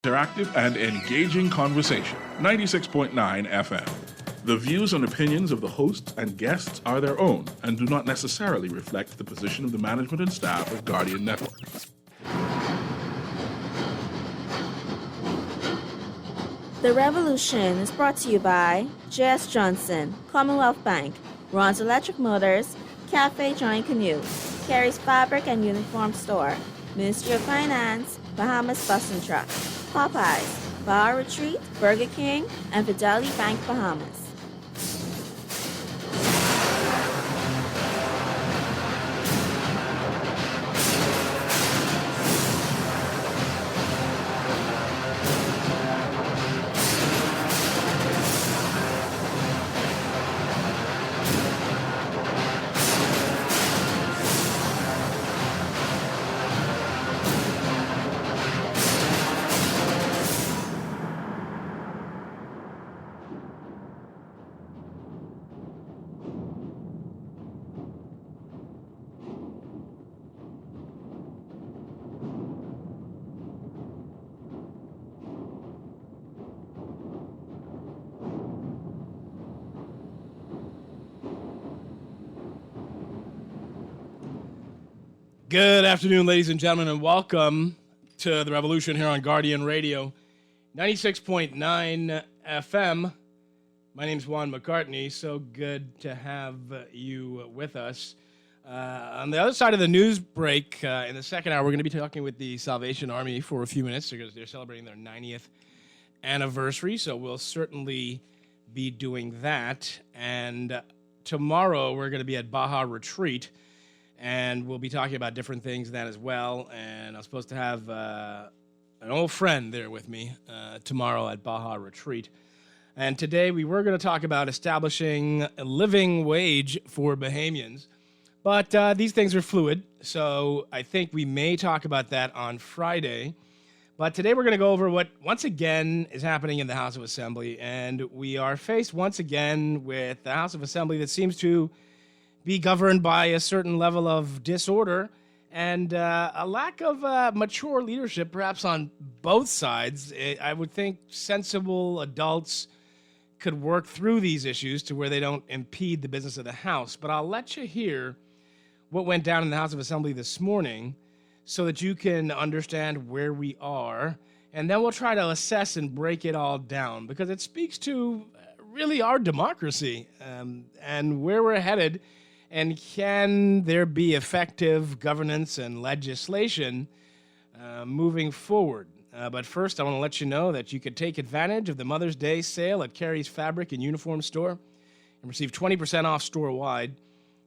Interactive and engaging conversation. 96.9 FM. The views and opinions of the hosts and guests are their own and do not necessarily reflect the position of the management and staff of Guardian Network. The Revolution is brought to you by J.S. Johnson, Commonwealth Bank, Ron's Electric Motors, Cafe Joint Canoe, Carrie's Fabric and Uniform Store, Ministry of Finance, Bahamas Bus and Truck, Popeyes, Bar Retreat, Burger King, and Fidelity Bank Bahamas. Good afternoon, ladies and gentlemen, and welcome to The Revolution here on Guardian Radio, 96.9 FM. My name's Juan McCartney. So good to have you with us. On the other side of the news break, in the second hour, we're going to be talking with the Salvation Army for a few minutes because they're celebrating their 90th anniversary, so we'll certainly be doing that. And tomorrow, we're going to be at Baja Retreat, and we'll be talking about different things then as well. And I'm supposed to have an old friend there with me tomorrow at Baja Retreat. And today we were going to talk about establishing a living wage for Bahamians. But these things are fluid, so I think we may talk about that on Friday. But today we're going to go over what, once again, is happening in the House of Assembly. And we are faced once again with the House of Assembly that seems to be governed by a certain level of disorder and a lack of mature leadership, perhaps on both sides. I would think sensible adults could work through these issues to where they don't impede the business of the House. But I'll let you hear what went down in the House of Assembly this morning so that you can understand where we are. And then we'll try to assess and break it all down because it speaks to really our democracy and where we're headed. And can there be effective governance and legislation moving forward? But first, I want to let you know that you could take advantage of the Mother's Day sale at Carrie's Fabric and Uniform Store and receive 20% off store-wide.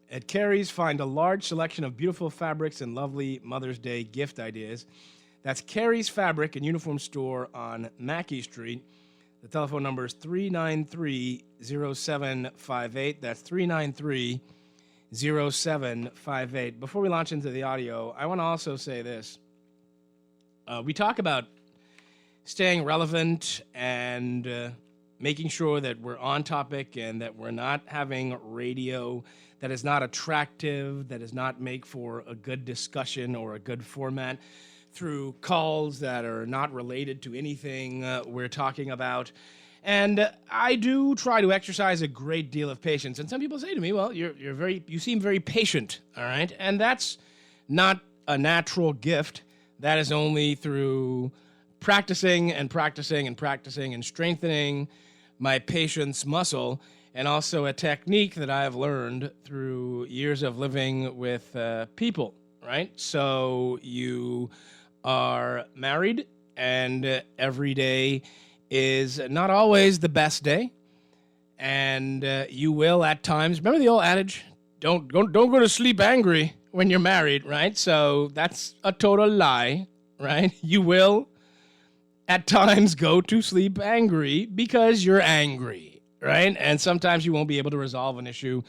At Carrie's, find a large selection of beautiful fabrics and lovely Mother's Day gift ideas. That's Carrie's Fabric and Uniform Store on Mackey Street. The telephone number is 393-0758. That's 393-0758. Before we launch into the audio, I want to also say this. We talk about staying relevant and making sure that we're on topic and that we're not having radio that is not attractive, that does not make for a good discussion or a good format through calls that are not related to anything we're talking about. And I do try to exercise a great deal of patience. And some people say to me, well, you seem very patient, all right? And that's not a natural gift. That is only through practicing and practicing and practicing and strengthening my patience muscle, and also a technique that I have learned through years of living with people, right? So you are married, and every day is not always the best day, and you will at times. Remember the old adage, don't go to sleep angry when you're married, right? So that's a total lie, right? You will at times go to sleep angry because you're angry, right? And sometimes you won't be able to resolve an issue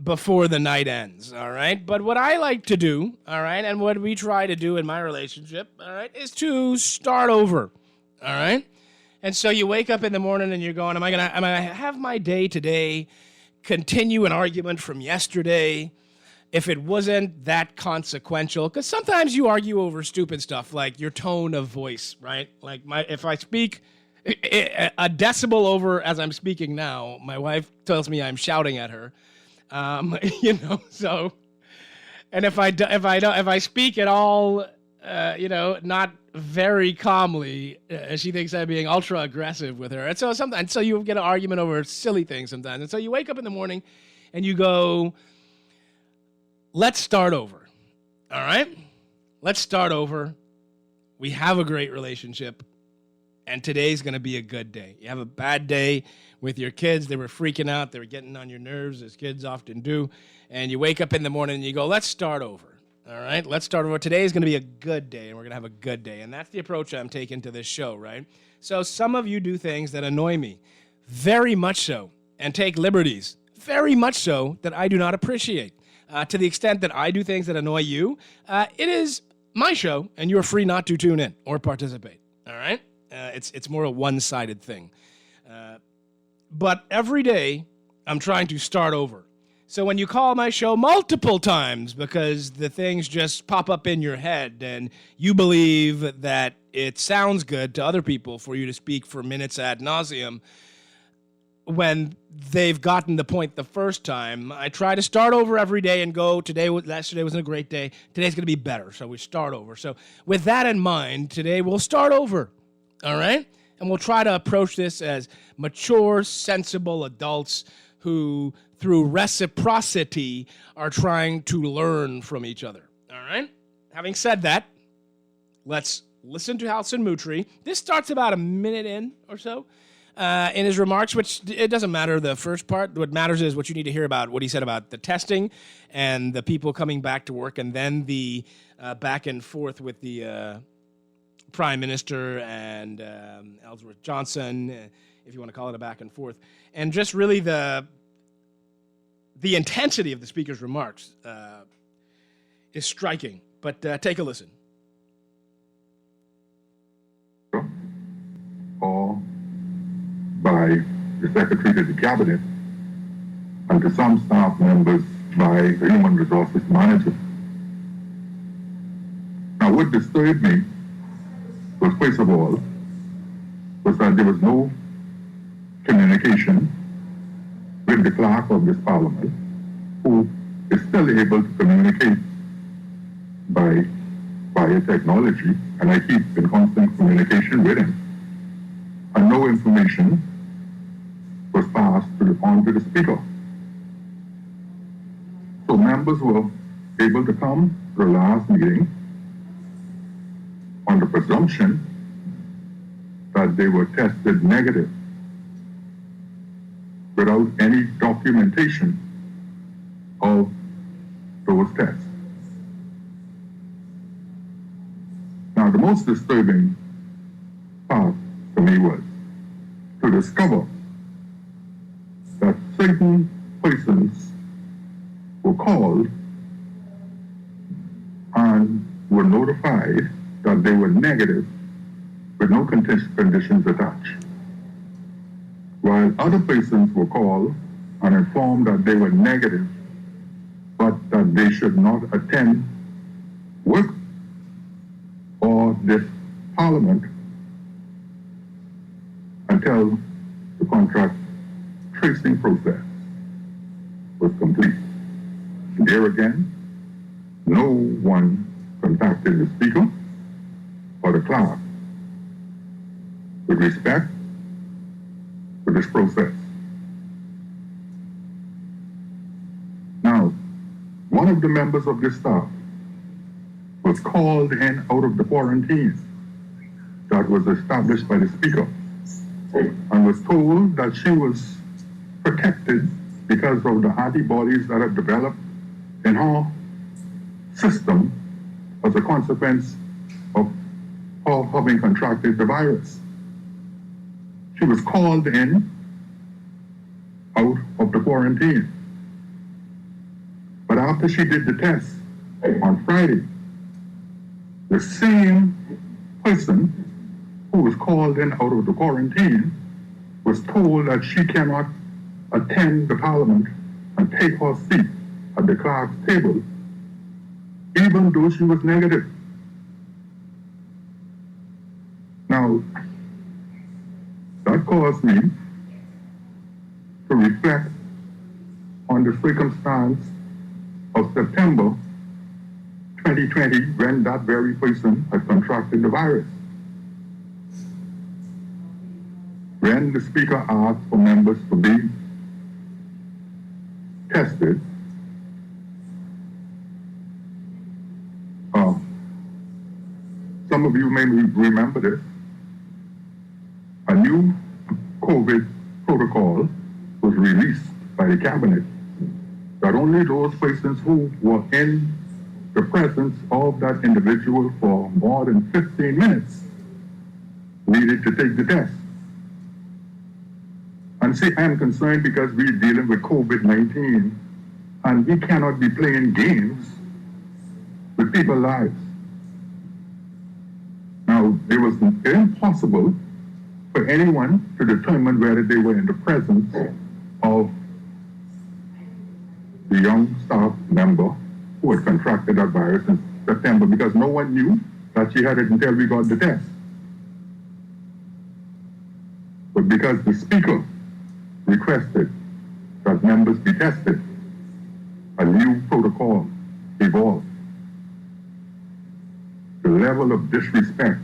before the night ends, all right? But what I like to do, all right, and what we try to do in my relationship, all right, is to start over, all right? And so you wake up in the morning and you're going, am I gonna have my day today continue an argument from yesterday? if it wasn't that consequential, because sometimes you argue over stupid stuff like your tone of voice, right? Like if I speak a decibel over as I'm speaking now, my wife tells me I'm shouting at her, So, and if I speak at all, not very calmly, she thinks I'm being ultra aggressive with her, and so you get an argument over silly things sometimes, and so you wake up in the morning, and you go, let's start over. All right? Let's start over. We have a great relationship, and today's going to be a good day. You have a bad day with your kids. They were freaking out. They were getting on your nerves, as kids often do. And you wake up in the morning, and you go, let's start over. All right? Let's start over. Today is going to be a good day, and we're going to have a good day. And that's the approach I'm taking to this show, right? So some of you do things that annoy me, very much so, and take liberties, very much so, that I do not appreciate. To the extent that I do things that annoy you, it is my show, and you're free not to tune in or participate. All right? It's more a one-sided thing. But every day, I'm trying to start over. So when you call my show multiple times because the things just pop up in your head and you believe that it sounds good to other people for you to speak for minutes ad nauseum, when they've gotten the point the first time, I try to start over every day and go, yesterday wasn't a great day. Today's going to be better, so we start over. So with that in mind, today we'll start over, all right? And we'll try to approach this as mature, sensible adults who, through reciprocity, are trying to learn from each other, all right? Having said that, let's listen to Halson Mutri. This starts about a minute in or so. In his remarks, which it doesn't matter the first part. What matters is what you need to hear about what he said about the testing and the people coming back to work, and then the back and forth with the Prime Minister and Ellsworth Johnson, if you want to call it a back and forth, and just really the intensity of the speaker's remarks is striking. But take a listen. By the Secretary to the Cabinet and to some staff members by the Human Resources Manager. Now, what disturbed me was, first of all, was that there was no communication with the clerk of this Parliament, who is still able to communicate via technology, and I keep in constant communication with him. And no information was passed on to the Speaker. So members were able to come to the last meeting on the presumption that they were tested negative without any documentation of those tests. Now, the most disturbing part for me was to discover that certain persons were called and were notified that they were negative with no conditions attached, while other persons were called and informed that they were negative, but that they should not attend work or this Parliament until the contract tracing process was complete. And there again, no one contacted the Speaker or the clerk with respect to this process. Now, one of the members of this staff was called in out of the quarantine that was established by the Speaker and was told that she was protected because of the antibodies that had developed in her system as a consequence of her having contracted the virus. She was called in out of the quarantine. But after she did the test on Friday, the same person who was called in out of the quarantine was told that she cannot attend the Parliament and take her seat at the clerk's table, even though she was negative. Now, that caused me to reflect on the circumstance of September 2020 when that very person had contracted the virus. When the speaker asked for members to be tested, some of you may remember this. A new COVID protocol was released by the cabinet that only those persons who were in the presence of that individual for more than 15 minutes needed to take the test. And see, I'm concerned because we're dealing with COVID-19 and we cannot be playing games with people's lives. Now, it was impossible for anyone to determine whether they were in the presence of the young staff member who had contracted that virus in September because no one knew that she had it until we got the test. But because the speaker requested that members be tested, a new protocol evolved. The level of disrespect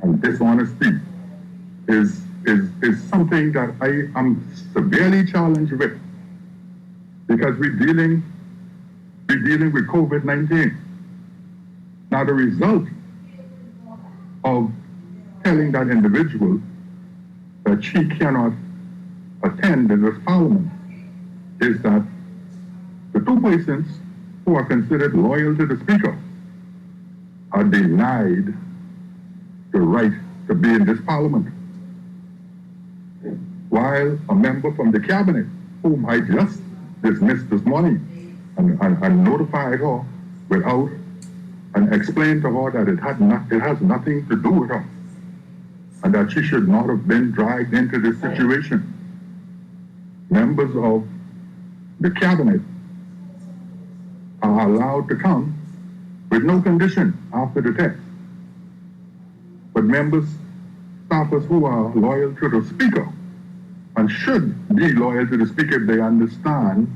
and dishonesty is something that I am severely challenged with because we're dealing with COVID-19. Now the result of telling that individual that she cannot attend this parliament is that the two persons who are considered loyal to the speaker are denied the right to be in this parliament. While a member from the cabinet, whom I just dismissed this morning and notified her without and explained to her that it has nothing to do with her and that she should not have been dragged into this situation. Members of the cabinet are allowed to come with no condition after the test. But members, staffers who are loyal to the speaker and should be loyal to the speaker if they understand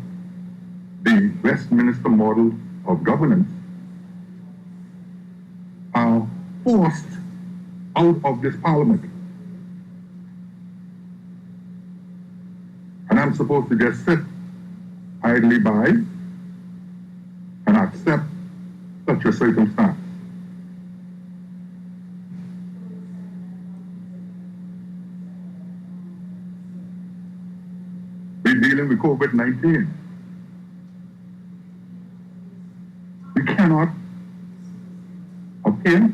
the Westminster model of governance, are forced out of this parliament. And I'm supposed to just sit idly by and accept such a circumstance. We're dealing with COVID-19. We cannot appear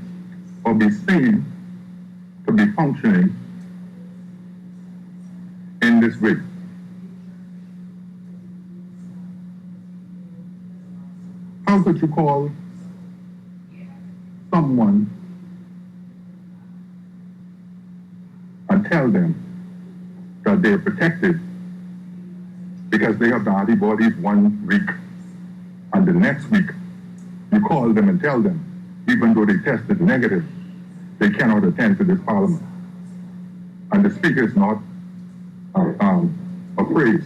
or be seen to be functioning in this way. How could you call someone and tell them that they're protected because they have the antibodies 1 week, and the next week you call them and tell them, even though they tested negative, they cannot attend to this parliament. And the speaker is not afraid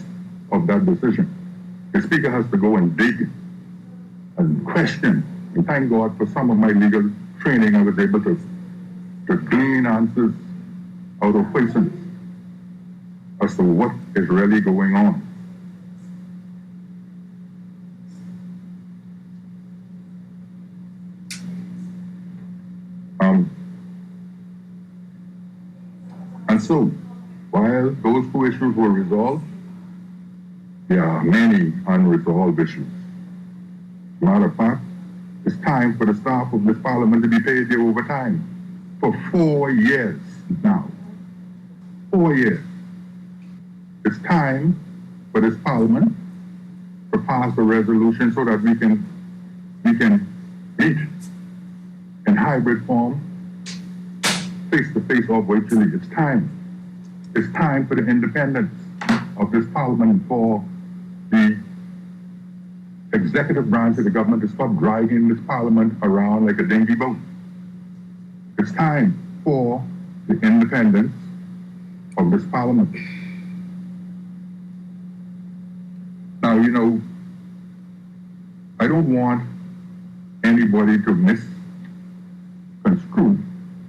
of that decision. The speaker has to go and dig and question. And thank God for some of my legal training, I was able to glean answers out of persons as to what is really going on. And so, while those two issues were resolved, there are many unresolved issues. Matter of fact, it's time for the staff of this parliament to be paid their overtime for 4 years now. 4 years. It's time for this parliament to pass a resolution so that we can meet in hybrid form, face-to-face or virtually. It's time. It's time for the independence of this parliament, for the executive branch of the government to stop dragging this parliament around like a dingy boat. It's time for the independence of this parliament. Now, you know, I don't want anybody to misconstrue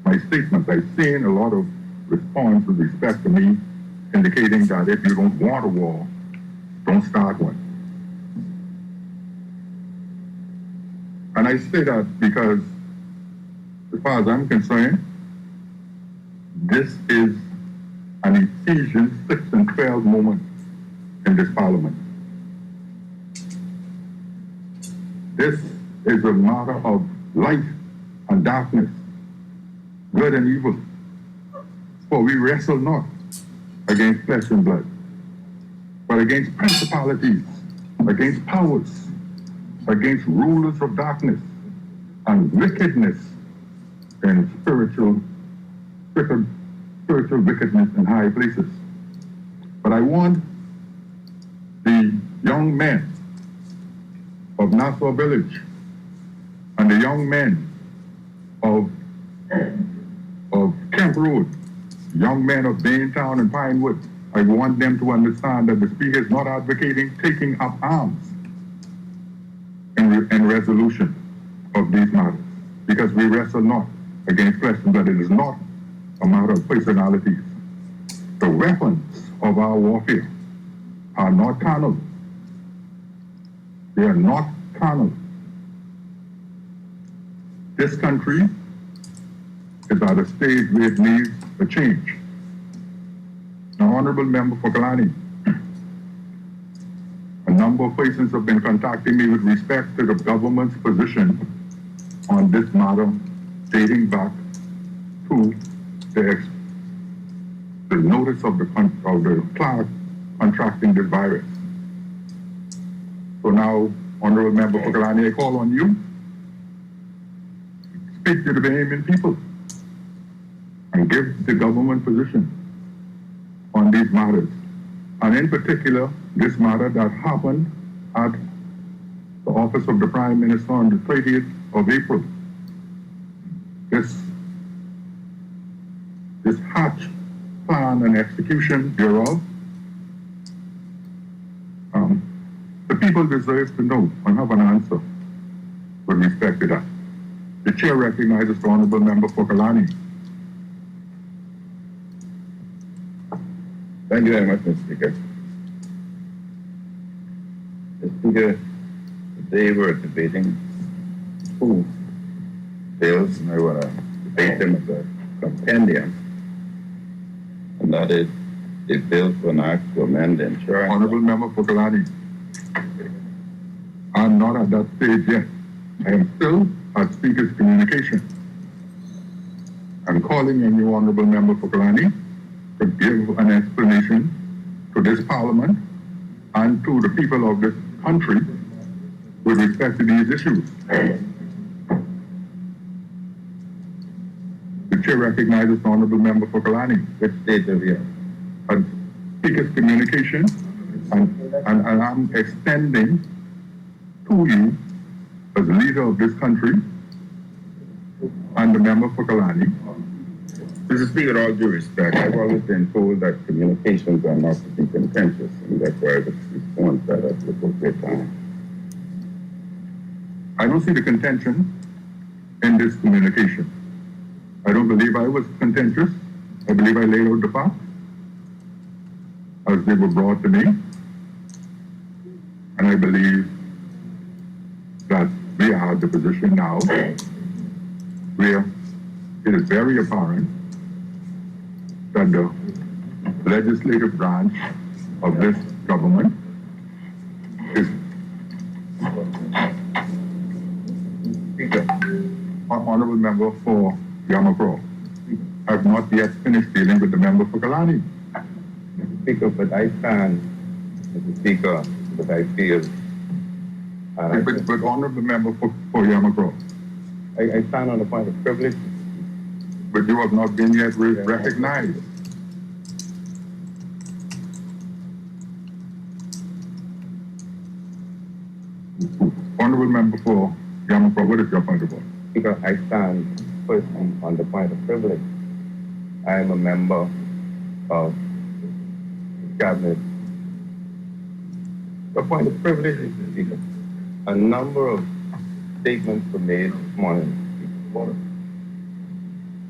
my statements. I've seen a lot of response with respect to me indicating that if you don't want a war, don't start one. And I say that because, as far as I'm concerned, this is an Ephesians 6 and 12 moment in this parliament. This is a matter of light and darkness, good and evil. For we wrestle not against flesh and blood, but against principalities, against powers, against rulers of darkness and wickedness in spiritual wickedness in high places. But I want the young men of Nassau Village and the young men of Kemp Road, young men of Baintown and Pinewood, I want them to understand that the Speaker is not advocating taking up arms in resolution of these matters, because we wrestle not against flesh and blood. It is not a matter of personalities. The weapons of our warfare are not carnal. They are not carnal. This country is at a stage where it needs a change. Now, Honorable Member for Kalani, a number of persons have been contacting me with respect to the government's position on this matter dating back to the notice of the clerk contracting this virus. So now, Honorable Member for Kalani, I call on you, speak to the Bahamian people and give the government position on these matters. And in particular, this matter that happened at the office of the Prime Minister on the 30th of April. This hatch plan and execution thereof, the people deserve to know and have an answer with respect to that. The chair recognizes the Honorable Member for Kalani. Thank you very much, Mr. Speaker. Mr. Speaker, today we're debating two bills, and I want to debate them as a compendium, and that is the bill for an act to amend the insurance. Honorable Member for Kalani, I'm not at that stage yet. I am still at Speaker's communication. I'm calling on you, Honorable Member for Kalani, to give an explanation to this Parliament and to the people of this country with respect to these issues. The chair recognizes the Honorable Member for Kalani. Which stage of you? At Speaker's communication, and I'm extending to you as leader of this country and the member for Kalani. Mr. Speaker, with all due respect, I've always been told that communications are not to be contentious, and that's why I would respond to that at the appropriate time. I don't see the contention in this communication. I don't believe I was contentious. I believe I laid out the facts as they were brought to me. And I believe that we are at the position now where it is very apparent that the legislative branch of this government is Honorable Member for Yamakro. I have not yet finished dealing with the member for Kalani. Speaker, but I stand, Mr. Speaker, but I feel... But Honorable Member for Yamakro. I stand on the point of privilege. But you have not been yet recognized. Honorable Member for Yamakwa, what is your point of order? Because I stand firstly on the point of privilege. I am a member of the cabinet. The point of privilege is, Speaker, a number of statements were made this morning.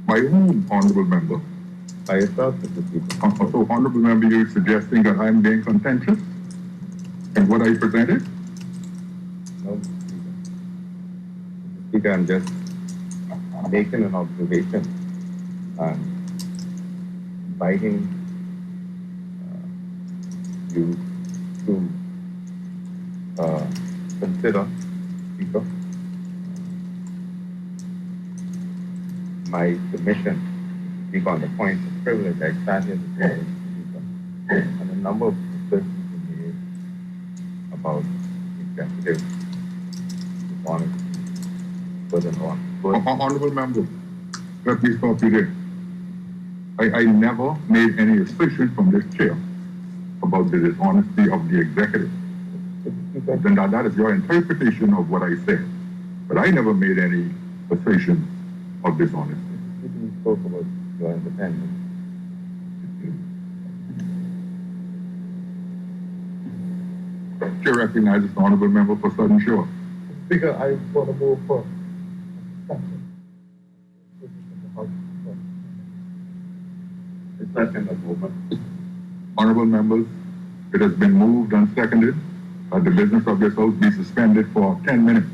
By whom, Honorable Member? By yourself, Mr. Speaker. So, Honorable Member, you're suggesting that I'm being contentious in what I presented? No, Mr. Speaker. Mr. Speaker, I'm just making an observation and inviting you to consider, Speaker, my submission to speak on the points of privilege. I stand here to say, Speaker, and a number of assertions were made about executive dishonesty, further on. Honorable Member, let me stop you there. I never made any assertion from this chair about the dishonesty of the executive. Then that is your interpretation of what I said. But I never made any assertion of dishonesty. You spoke about your independence. Chair recognizes the Honorable Member for Southern Shore. Speaker, I want to move for it's not in the movement. Honorable members, it has been moved and seconded that the business of this House be suspended for 10 minutes.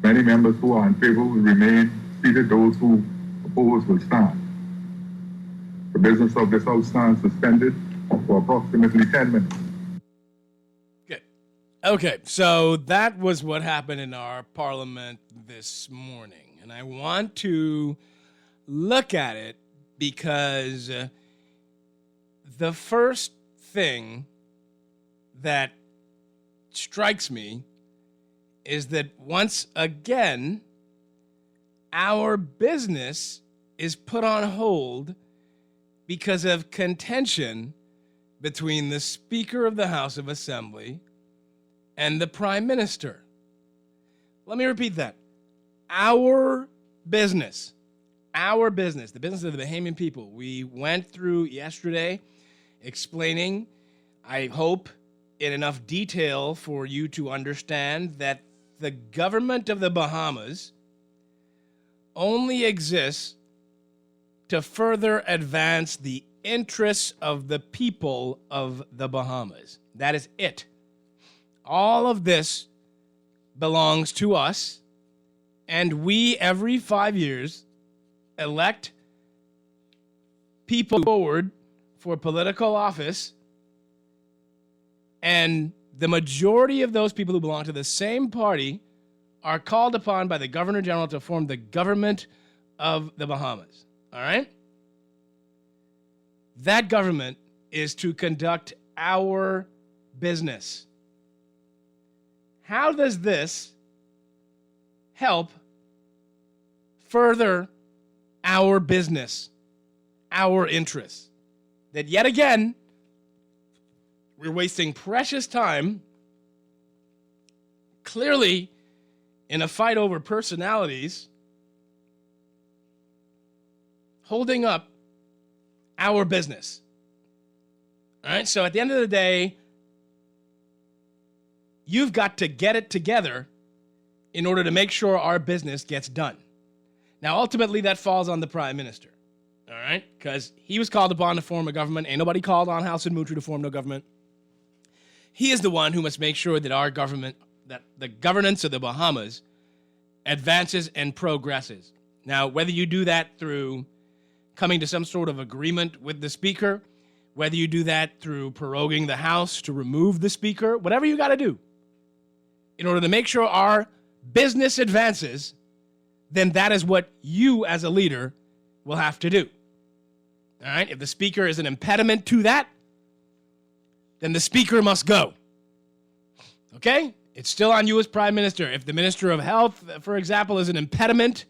Many members who are in favor will remain seated. Those who oppose will stand. The business of this House stands suspended for approximately 10 minutes. Okay, so that was what happened in our parliament this morning. And I want to look at it because the first thing that strikes me is that once again, our business is put on hold because of contention between the Speaker of the House of Assembly and the Prime Minister. Let me repeat that. Our business, the business of the Bahamian people. We went through yesterday explaining, I hope, in enough detail for you to understand that the government of the Bahamas only exists to further advance the interests of the people of the Bahamas. That is it. All of this belongs to us, and we, every 5 years, elect people forward for political office, and the majority of those people who belong to the same party are called upon by the Governor General to form the government of the Bahamas. All right? That government is to conduct our business. How does this help further our business, our interests? That yet again, we're wasting precious time, clearly in a fight over personalities, holding up our business. All right, so at the end of the day, you've got to get it together in order to make sure our business gets done. Now, ultimately, that falls on the Prime Minister, all right? Because he was called upon to form a government. Ain't nobody called on House and Mutri to form no government. He is the one who must make sure that our government, that the governance of the Bahamas advances and progresses. Now, whether you do that through coming to some sort of agreement with the Speaker, whether you do that through proroguing the House to remove the Speaker, whatever you got to do, in order to make sure our business advances, then that is what you as a leader will have to do. All right? If the Speaker is an impediment to that, then the Speaker must go. Okay? It's still on you as Prime Minister. If the Minister of Health, for example, is an impediment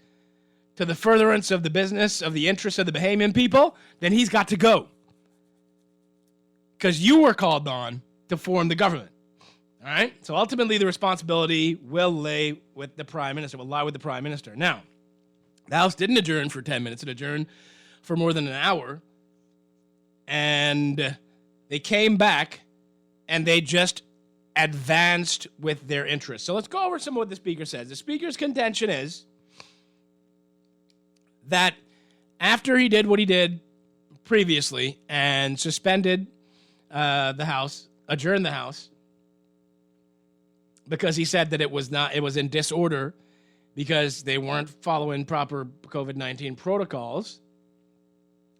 to the furtherance of the business of the interests of the Bahamian people, then he's got to go. Because you were called on to form the government. All right? So ultimately, the responsibility will lie with the Prime Minister, Now, the House didn't adjourn for 10 minutes. It adjourned for more than an hour. And they came back, and they just advanced with their interests. So let's go over some of what the Speaker says. The Speaker's contention is that after he did what he did previously and suspended the House, adjourned the House, because he said that it was in disorder because they weren't following proper COVID-19 protocols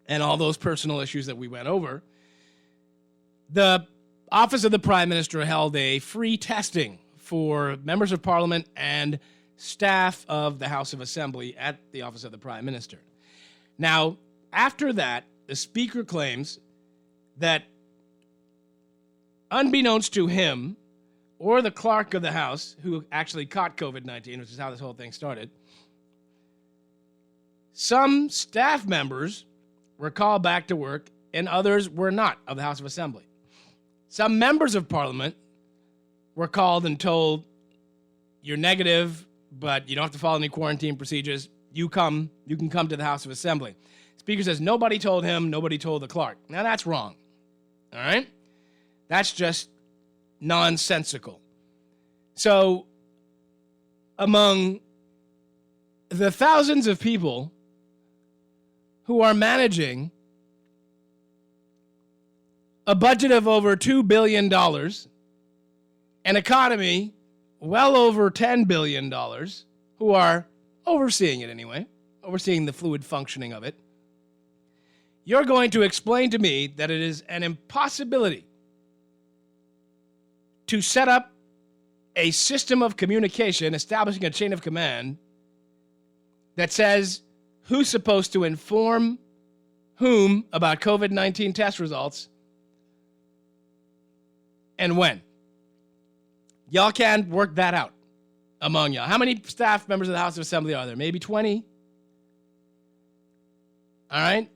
and all those personal issues that we went over, the Office of the Prime Minister held a free testing for members of Parliament and staff of the House of Assembly at the Office of the Prime Minister. Now, after that, the Speaker claims that unbeknownst to him or the clerk of the House, who actually caught COVID-19, which is how this whole thing started, some staff members were called back to work and others were not of the House of Assembly. Some members of Parliament were called and told, you're negative, but you don't have to follow any quarantine procedures. You can come to the House of Assembly. Speaker says nobody told him, nobody told the clerk. Now that's wrong. All right? That's just nonsensical. So, among the thousands of people who are managing a budget of over $2 billion, an economy well over $10 billion, who are overseeing it anyway, overseeing the fluid functioning of it, you're going to explain to me that it is an impossibility to set up a system of communication, establishing a chain of command that says who's supposed to inform whom about COVID-19 test results and when. Y'all can't work that out among y'all. How many staff members of the House of Assembly are there? Maybe 20? All right?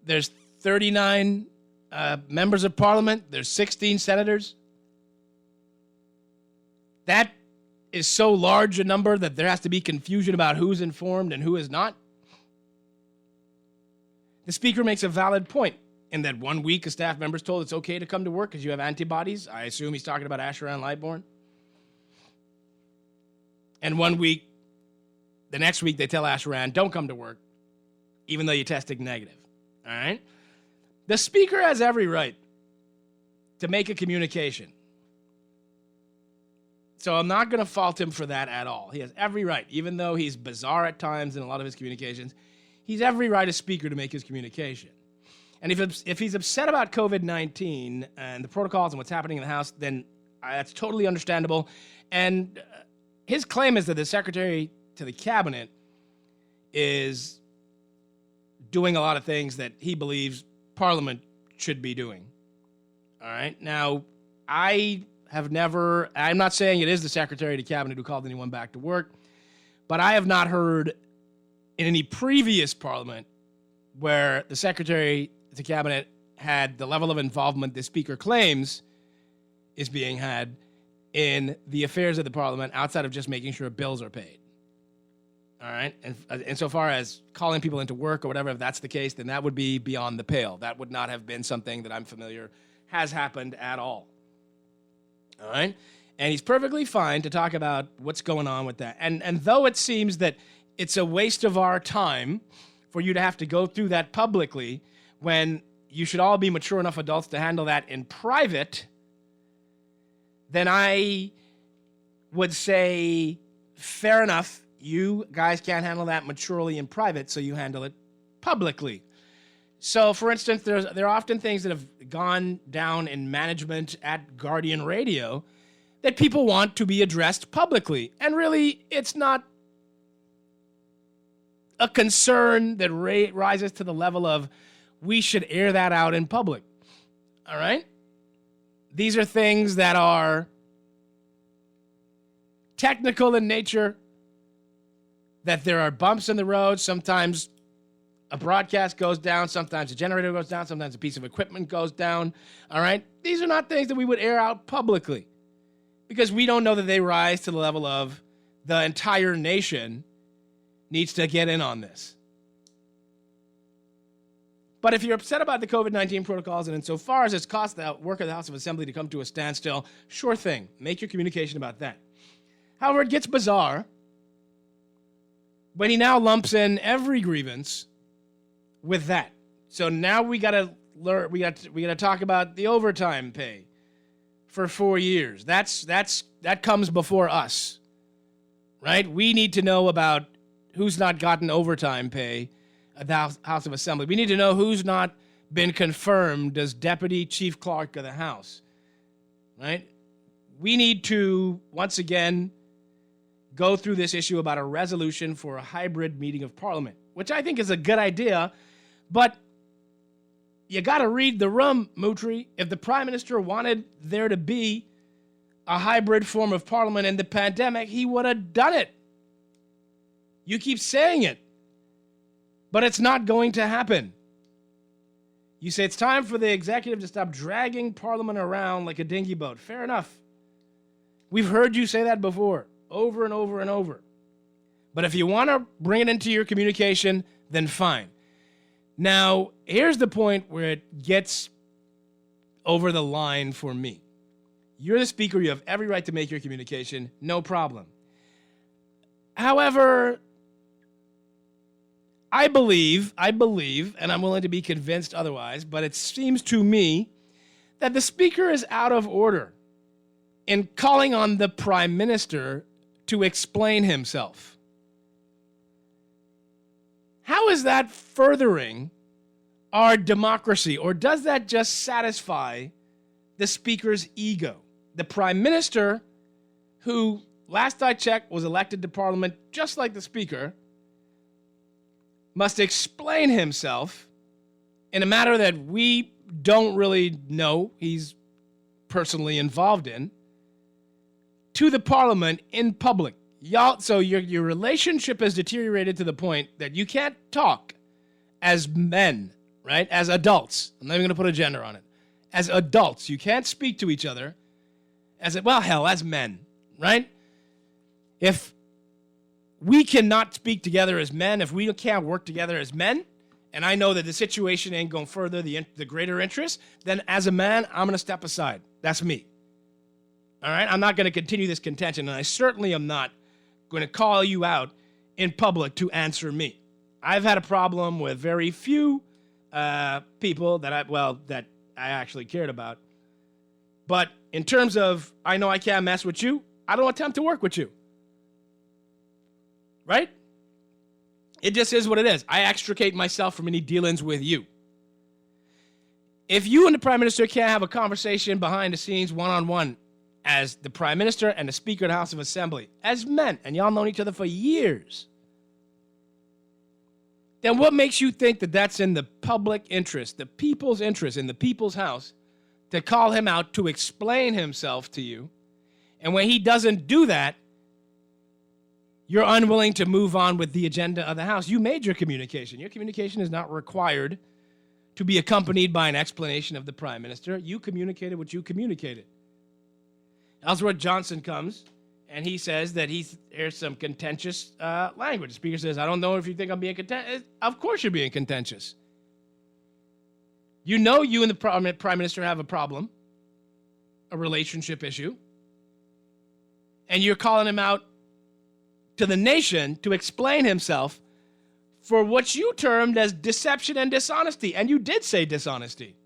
There's 39 members of Parliament. There's 16 senators. That is so large a number that there has to be confusion about who's informed and who is not. The Speaker makes a valid point in that 1 week a staff member is told it's okay to come to work because you have antibodies. I assume he's talking about Asheran Lightbourne. And 1 week, the next week they tell Asheran, don't come to work, even though you tested negative. All right? The Speaker has every right to make a communication. So I'm not going to fault him for that at all. He has every right, even though he's bizarre at times in a lot of his communications, he's every right as Speaker to make his communication. And if he's upset about COVID-19 and the protocols and what's happening in the House, then that's totally understandable. And his claim is that the Secretary to the Cabinet is doing a lot of things that he believes Parliament should be doing. All right? Now, I'm not saying it is the Secretary to Cabinet who called anyone back to work, but I have not heard in any previous Parliament where the Secretary to Cabinet had the level of involvement the Speaker claims is being had in the affairs of the Parliament outside of just making sure bills are paid. All right? And so far as calling people into work or whatever, if that's the case, then that would be beyond the pale. That would not have been something that I'm familiar has happened at all. All right? And he's perfectly fine to talk about what's going on with that. And though it seems that it's a waste of our time for you to have to go through that publicly when you should all be mature enough adults to handle that in private, then I would say, fair enough, you guys can't handle that maturely in private, so you handle it publicly. So, for instance, there are often things that have gone down in management at Guardian Radio that people want to be addressed publicly. And really, it's not a concern that rises to the level of we should air that out in public. All right? These are things that are technical in nature, that there are bumps in the road. Sometimes a broadcast goes down, sometimes a generator goes down, sometimes a piece of equipment goes down. All right? These are not things that we would air out publicly. because we don't know that they rise to the level of the entire nation needs to get in on this. But if you're upset about the COVID-19 protocols and insofar as it's caused the work of the House of Assembly to come to a standstill, sure thing. Make your communication about that. However, it gets bizarre when he now lumps in every grievance with that. So now we gotta learn. We gotta talk about the overtime pay for 4 years. That comes before us, right? We need to know about who's not gotten overtime pay at the House of Assembly. We need to know who's not been confirmed as Deputy Chief Clerk of the House, right? We need to, once again, go through this issue about a resolution for a hybrid meeting of Parliament, which I think is a good idea, but you got to read the room, Moutri. If the Prime Minister wanted there to be a hybrid form of Parliament in the pandemic, he would have done it. You keep saying it, but it's not going to happen. You say it's time for the executive to stop dragging Parliament around like a dinghy boat. Fair enough. We've heard you say that before, over and over and over. But if you want to bring it into your communication, then fine. Now, here's the point where it gets over the line for me. You're the speaker. You have every right to make your communication. No problem. However, I believe, and I'm willing to be convinced otherwise, but it seems to me that the speaker is out of order in calling on the Prime Minister to explain himself. How is that furthering our democracy, or does that just satisfy the speaker's ego? The Prime Minister, who, last I checked, was elected to Parliament just like the speaker, must explain himself in a matter that we don't really know he's personally involved in to the Parliament in public. So your relationship has deteriorated to the point that you can't talk as men, right? As adults. I'm not even going to put a gender on it. As adults, you can't speak to each other as men, right? If we cannot speak together as men, if we can't work together as men, and I know that the situation ain't going to further the greater interest, then as a man, I'm going to step aside. That's me. All right? I'm not going to continue this contention, and I certainly am not going to call you out in public to answer me. I've had a problem with very few people that I actually cared about. But in terms of, I know I can't mess with you, I don't attempt to work with you. Right? It just is what it is. I extricate myself from any dealings with you. If you and the Prime Minister can't have a conversation behind the scenes, one-on-one, as the Prime Minister and the Speaker of the House of Assembly, as men, and y'all known each other for years, then what makes you think that that's in the public interest, the people's interest, in the people's house, to call him out to explain himself to you? And when he doesn't do that, you're unwilling to move on with the agenda of the House. You made your communication. Your communication is not required to be accompanied by an explanation of the Prime Minister. You communicated what you communicated. Ellsworth Johnson comes, and he says that here's some contentious language. The Speaker says, I don't know if you think I'm being contentious. Of course you're being contentious. You know you and the Prime Minister have a problem, a relationship issue, and you're calling him out to the nation to explain himself for what you termed as deception and dishonesty. And you did say dishonesty.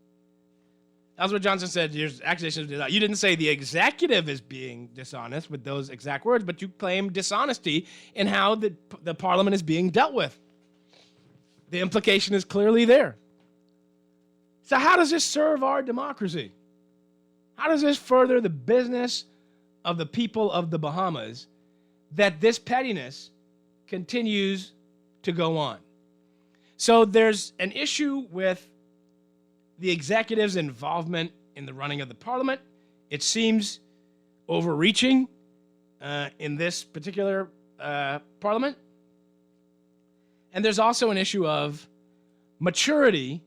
Ellsworth Johnson said, there's accusations. You didn't say the executive is being dishonest with those exact words, but you claim dishonesty in how the Parliament is being dealt with. The implication is clearly there. So how does this serve our democracy? How does this further the business of the people of the Bahamas that this pettiness continues to go on? So there's an issue with the executive's involvement in the running of the Parliament. It seems overreaching in this particular Parliament. And there's also an issue of maturity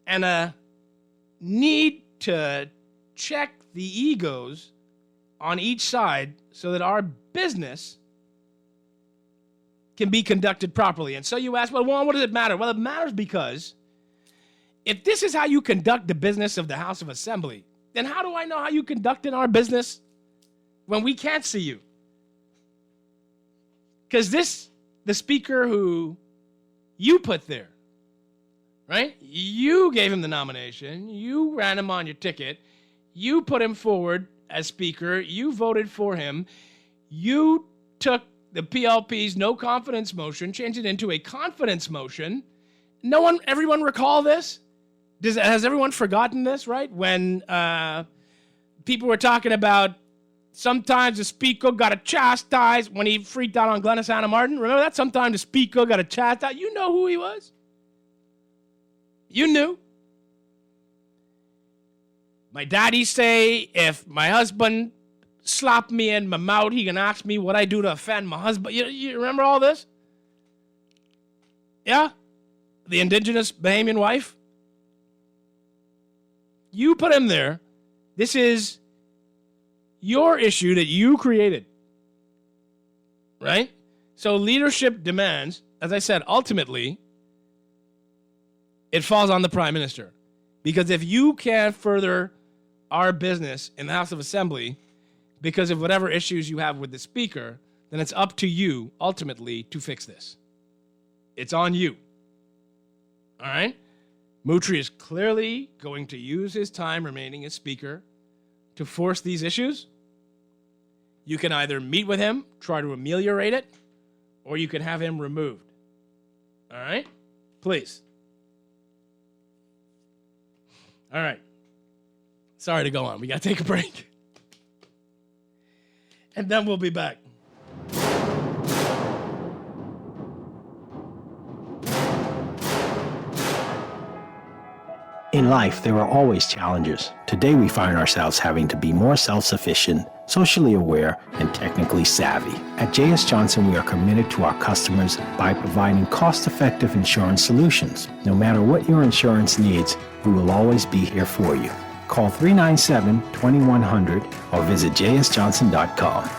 and a need to check the egos on each side so that our business can be conducted properly. And so you ask, well, Juan, what does it matter? Well, it matters because if this is how you conduct the business of the House of Assembly, then how do I know how you conduct in our business when we can't see you? Because the speaker who you put there, right? You gave him the nomination. You ran him on your ticket. You put him forward as speaker. You voted for him. You took the PLP's no confidence motion, changed it into a confidence motion. Everyone recall this? Has everyone forgotten this, right? When people were talking about sometimes the speaker got to chastise when he freaked out on Glennis Anna Martin. Remember that? Sometimes the speaker got to chastise. You know who he was. You knew. My daddy say if my husband slapped me in my mouth, he can ask me what I do to offend my husband. You remember all this? Yeah? The indigenous Bahamian wife? You put him there. This is your issue that you created. Right? So leadership demands, as I said, ultimately, it falls on the Prime Minister. Because if you can't further our business in the House of Assembly because of whatever issues you have with the Speaker, then it's up to you, ultimately, to fix this. It's on you. All right? Moutry is clearly going to use his time remaining as Speaker to force these issues. You can either meet with him, try to ameliorate it, or you can have him removed. All right? Please. All right. Sorry to go on. We got to take a break. And then we'll be back. In life, there are always challenges. Today, we find ourselves having to be more self-sufficient, socially aware, and technically savvy. At J.S. Johnson, we are committed to our customers by providing cost-effective insurance solutions. No matter what your insurance needs, we will always be here for you. Call 397-2100 or visit jsjohnson.com.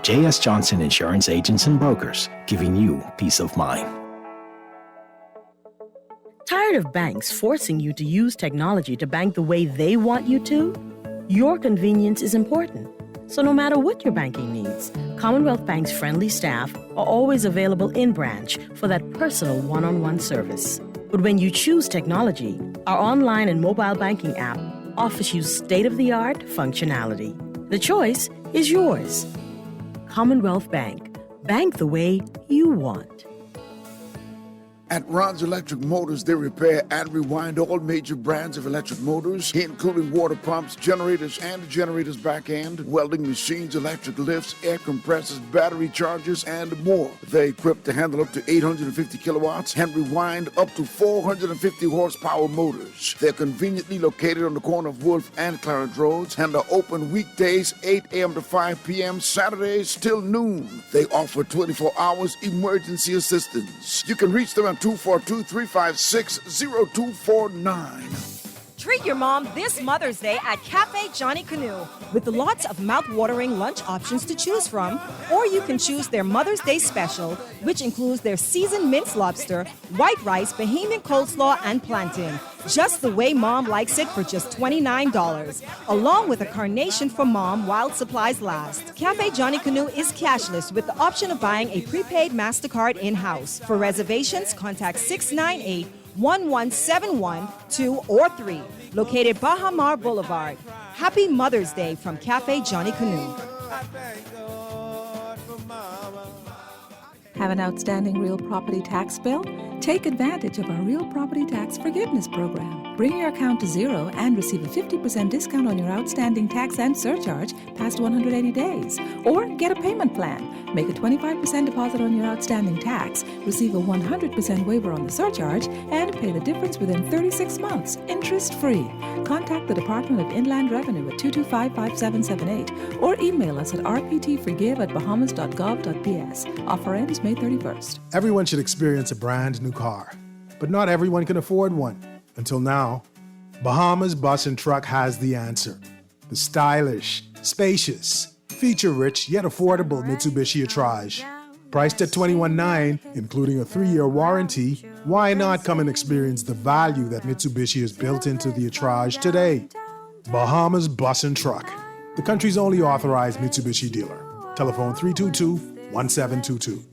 J.S. Johnson Insurance Agents and Brokers, giving you peace of mind. Tired of banks forcing you to use technology to bank the way they want you to? Your convenience is important. So no matter what your banking needs, Commonwealth Bank's friendly staff are always available in branch for that personal one-on-one service. But when you choose technology, our online and mobile banking app offers you state-of-the-art functionality. The choice is yours. Commonwealth Bank. Bank the way you want. At Ron's Electric Motors, they repair and rewind all major brands of electric motors, including water pumps, generators and generators back end, welding machines, electric lifts, air compressors, battery chargers, and more. They're equipped to handle up to 850 kilowatts and rewind up to 450 horsepower motors. They're conveniently located on the corner of Wolf and Clarence Roads and are open weekdays 8 a.m. to 5 p.m., Saturdays till noon. They offer 24 hours emergency assistance. You can reach them at 242-356-0249. Treat your mom this Mother's Day at Cafe Johnny Canoe with lots of mouth-watering lunch options to choose from, or you can choose their Mother's Day special, which includes their seasoned minced lobster, white rice, Bahamian coleslaw, and plantain, just the way Mom likes it for just $29, along with a carnation for Mom while supplies last. Cafe Johnny Canoe is cashless with the option of buying a prepaid MasterCard in-house. For reservations, contact 698-1171, 2 or 3, located Baha Mar Boulevard. Happy Mother's Day from Cafe Johnny Canoe. Have an outstanding real property tax bill? Take advantage of our Real Property Tax Forgiveness Program. Bring your account to zero and receive a 50% discount on your outstanding tax and surcharge past 180 days. Or get a payment plan. Make a 25% deposit on your outstanding tax, receive a 100% waiver on the surcharge, and pay the difference within 36 months, interest-free. Contact the Department of Inland Revenue at 225-5778 or email us at rptforgive@bahamas.gov.bs. Offer ends May 31st. Everyone should experience a brand new car, but not everyone can afford one. Until now, Bahamas Bus and Truck has the answer. The stylish, spacious, feature-rich yet affordable Mitsubishi Atrage. Priced at $21,900, including a 3-year warranty, why not come and experience the value that Mitsubishi has built into the Atrage today? Bahamas Bus and Truck, the country's only authorized Mitsubishi dealer. Telephone 322-1722.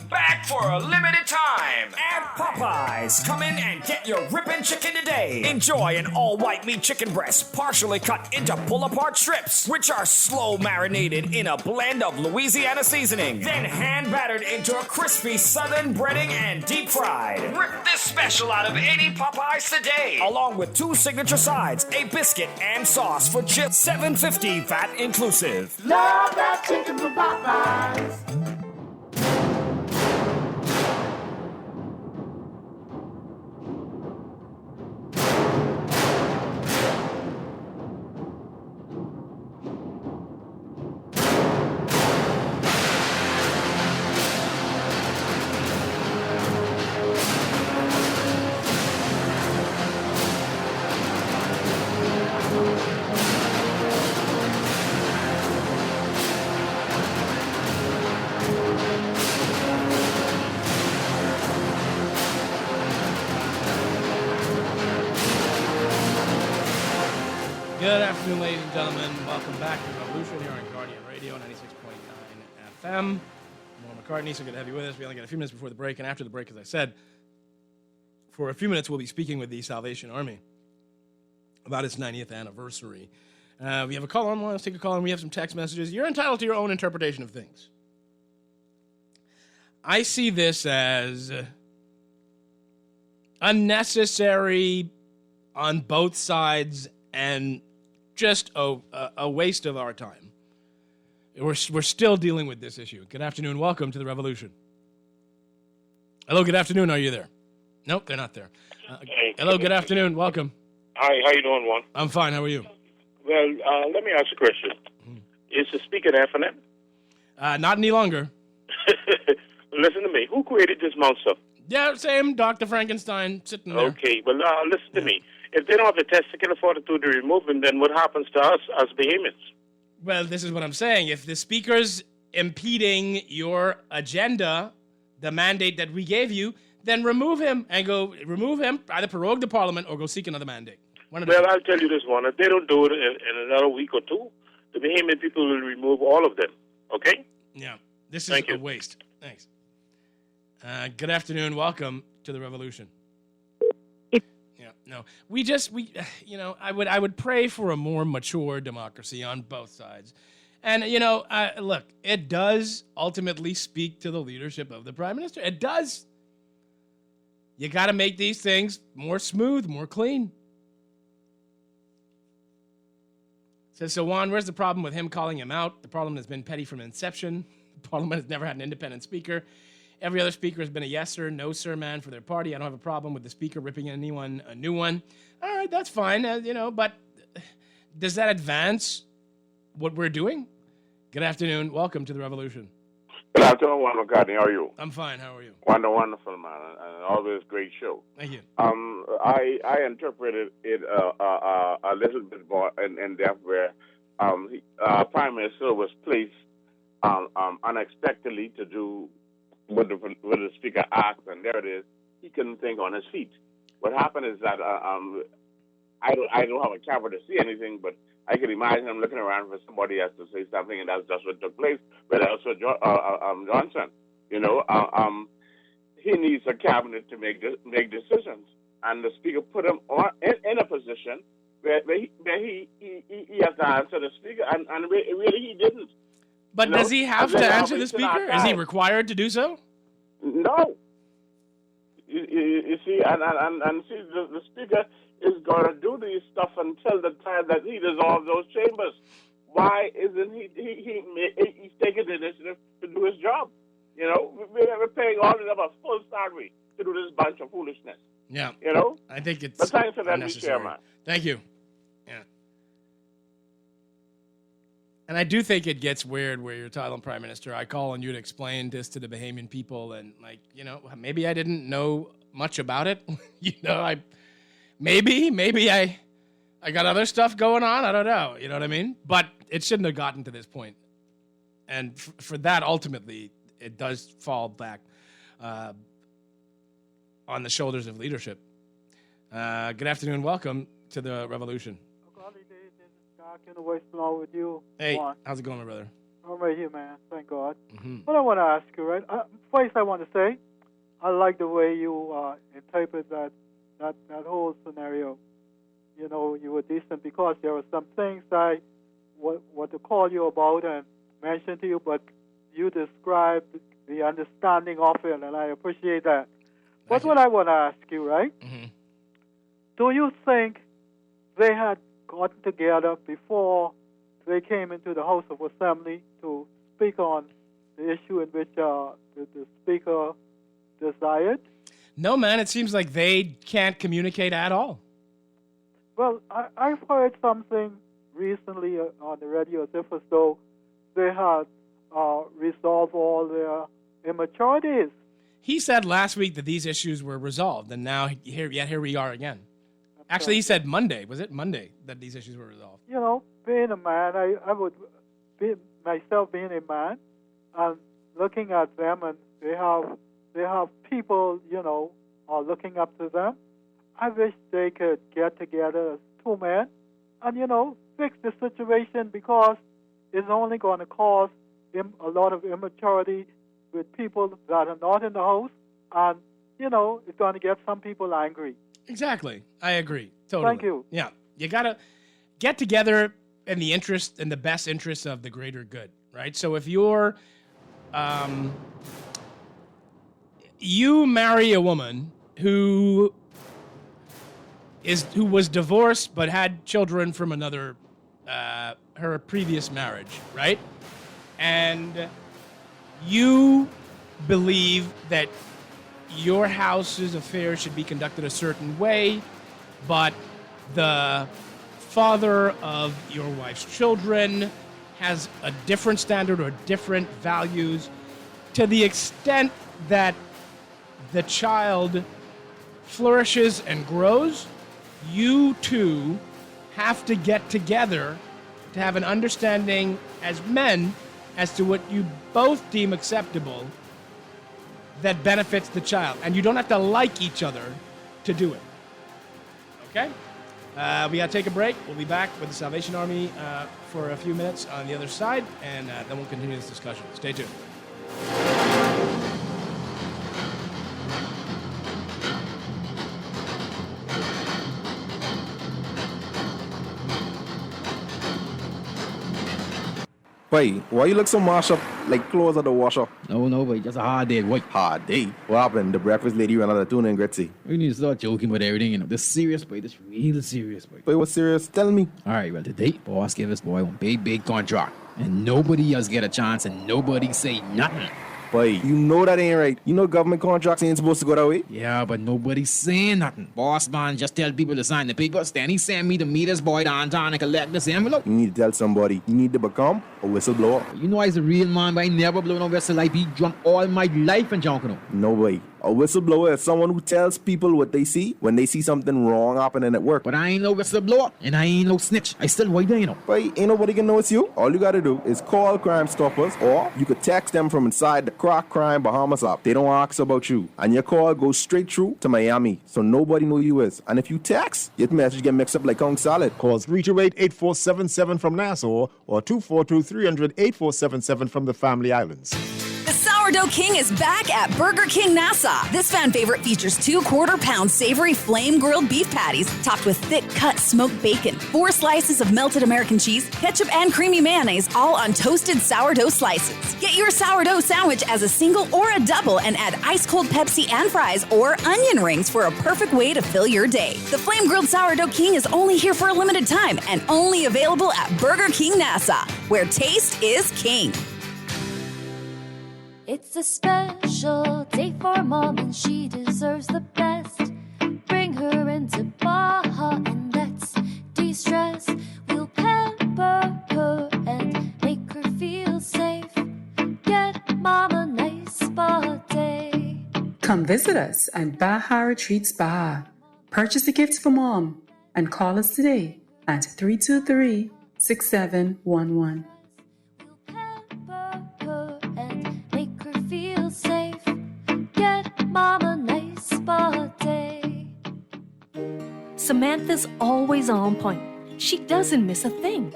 Back for a limited time at Popeyes. Come in and get your ripping chicken today. Enjoy an all-white meat chicken breast, partially cut into pull-apart strips, which are slow marinated in a blend of Louisiana seasoning, then hand-battered into a crispy southern breading and deep fried. Rip this special out of any Popeyes today, along with 2 signature sides, a biscuit, and sauce for just $7.50 VAT inclusive. Love that chicken from Popeyes. Good afternoon, ladies and gentlemen. Welcome back to Revolution here on Guardian Radio, 96.9 FM. Juan McCartney, so good to have you with us. We only got a few minutes before the break, and after the break, as I said, for a few minutes, we'll be speaking with the Salvation Army about its 90th anniversary. We have a call on. Let's take a call, and we have some text messages. You're entitled to your own interpretation of things. I see this as unnecessary on both sides and just a waste of our time. We're still dealing with this issue. Good afternoon. Welcome to the Revolution. Hello, good afternoon. Are you there? Nope, they're not there. Hello, good afternoon. Welcome. Hi, how you doing, Juan? I'm fine. How are you? Well, let me ask you a question. Is the speaker there for that? Not any longer. Listen to me. Who created this monster? Yeah, same. Dr. Frankenstein sitting there. Okay, well, listen to me. If they don't have the testicular fortitude to remove him, then what happens to us as behemoths? Well, this is what I'm saying. If the speaker's impeding your agenda, the mandate that we gave you, then remove him and remove him, either prorogue the parliament or go seek another mandate. Well, I'll tell you this one. If they don't do it in another week or two, the behemoth people will remove all of them. Okay? Yeah. This is a waste. Thanks. Good afternoon. Welcome to the Revolution. No, I would pray for a more mature democracy on both sides. And, look, it does ultimately speak to the leadership of the Prime Minister. It does. You got to make these things more smooth, more clean. Says, so Juan, where's the problem with him calling him out? The Parliament has been petty from inception. The Parliament has never had an independent speaker. Every other speaker has been a yes sir, no sir man for their party. I don't have a problem with the speaker ripping anyone a new one. All right, that's fine, but does that advance what we're doing? Good afternoon. Welcome to the Revolution. Good afternoon, Juan McCartney. How are you? I'm fine. How are you? Wonderful, man, and always great show. Thank you. I interpreted it a little bit more in depth where Prime Minister was placed unexpectedly to do what the speaker asked, and there it is. He couldn't think on his feet. What happened is that I don't have a camera to see anything, but I can imagine him looking around for somebody else to say something, and that's just what took place. But also Johnson, he needs a cabinet to make decisions, and the speaker put him in a position where he has to answer the speaker, and really he didn't. But does he have to answer the speaker? Is he required to do so? No. You see, and see, the speaker is going to do these stuff until the time that he dissolves those chambers. Why isn't he's taking the initiative to do his job? We're paying all of them a full salary to do this bunch of foolishness. Yeah. I think it's but thanks for that, unnecessary. Chairman. Thank you. Yeah. And I do think it gets weird where you're telling Prime Minister, I call on you to explain this to the Bahamian people, and maybe I didn't know much about it. Maybe I got other stuff going on. I don't know. You know what I mean? But it shouldn't have gotten to this point. And for that, ultimately, it does fall back on the shoulders of leadership. Good afternoon. Welcome to the revolution. With you, hey, Juan. How's it going, my brother? I'm right here, man. Thank God. Mm-hmm. What I want to ask you, right? First, I want to say, I like the way you interpret that whole scenario. You know, you were decent because there were some things I want to call you about and mention to you, but you described the understanding of it, and I appreciate that. But what I want to ask you, right? Mm-hmm. Do you think they had gotten together before they came into the House of Assembly to speak on the issue in which the Speaker desired? No, man. It seems like they can't communicate at all. Well, I've heard something recently on the radio as though they had resolved all their immaturities. He said last week that these issues were resolved, and now here we are again. Actually, he said Monday. Was it Monday that these issues were resolved? You know, being a man, I would be myself being a man, and looking at them, and they have people, you know, are looking up to them. I wish they could get together as two men and, you know, fix the situation, because it's only going to cause a lot of immaturity with people that are not in the house, and, you know, it's going to get some people angry. Exactly. I agree. Totally. Thank you. Yeah. You got to get together in the best interest of the greater good, right? So if you're, you marry a woman who was divorced but had children from another, her previous marriage, right? And you believe that your house's affairs should be conducted a certain way, but the father of your wife's children has a different standard or different values. To the extent that the child flourishes and grows, you two have to get together to have an understanding as men as to what you both deem acceptable that benefits the child. And you don't have to like each other to do it. Okay? We got to take a break. We'll be back with the Salvation Army for a few minutes on the other side, and then we'll continue this discussion. Stay tuned. Wait, why you look so mashed up like clothes at the washer? No, but just a hard day at work. Hard day? What happened? The breakfast lady ran out of tuna and gritty. We need to start joking about everything, you know. This serious, boy. This real serious, boy. Wait, what's serious? Tell me. All right, well, today, boss gave us boy one big contract. And nobody else get a chance and nobody say nothing. Boy, you know that ain't right. You know government contracts ain't supposed to go that way. Yeah, but nobody's saying nothing. Boss man just tell people to sign the papers. Then he send me to meet this boy downtown and collect this envelope. You need to tell somebody. You need to become a whistleblower. You know I's a real man, but I never blow no whistle. I be drunk all my life and junk, you know. No way. A whistleblower is someone who tells people what they see when they see something wrong happening at work. But I ain't no whistleblower, and I ain't no snitch. I still white there, you know. But ain't nobody can know it's you. All you gotta do is call Crime Stoppers, or you could text them from inside the Crack Crime Bahamas app. They don't ask about you. And your call goes straight through to Miami, so nobody know you is. And if you text, your message get mixed up like Kong Salad. Call 328-8477 from Nassau, or 242-300-8477 from the Family Islands. The Sourdough King is back at Burger King Nassau. This fan favorite features 2 quarter-pound savory flame-grilled beef patties topped with thick-cut smoked bacon, 4 slices of melted American cheese, ketchup and creamy mayonnaise, all on toasted sourdough slices. Get your sourdough sandwich as a single or a double and add ice-cold Pepsi and fries or onion rings for a perfect way to fill your day. The flame-grilled Sourdough King is only here for a limited time and only available at Burger King Nassau, where taste is king. It's a special day for Mom and she deserves the best. Bring her into Baja and let's de-stress. We'll pamper her and make her feel safe. Get Mom a nice spa day. Come visit us at Baja Retreat Spa. Purchase a gift for Mom and call us today at 323-388-8888. 6711. And make her feel safe. Get mom a nice spa day. Samantha's always on point. She doesn't miss a thing.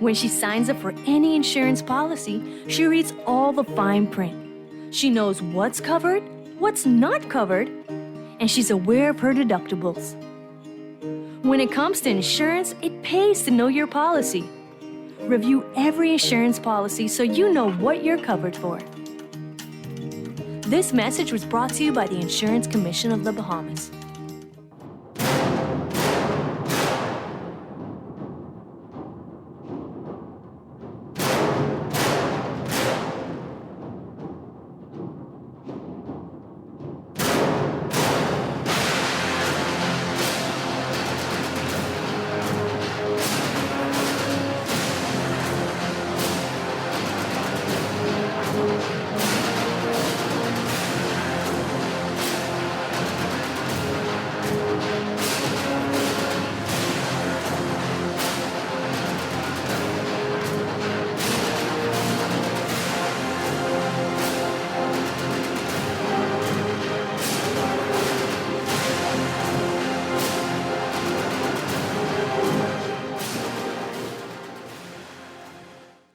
When she signs up for any insurance policy, she reads all the fine print. She knows what's covered, what's not covered, and she's aware of her deductibles. When it comes to insurance, it pays to know your policy. Review every insurance policy so you know what you're covered for. This message was brought to you by the Insurance Commission of the Bahamas.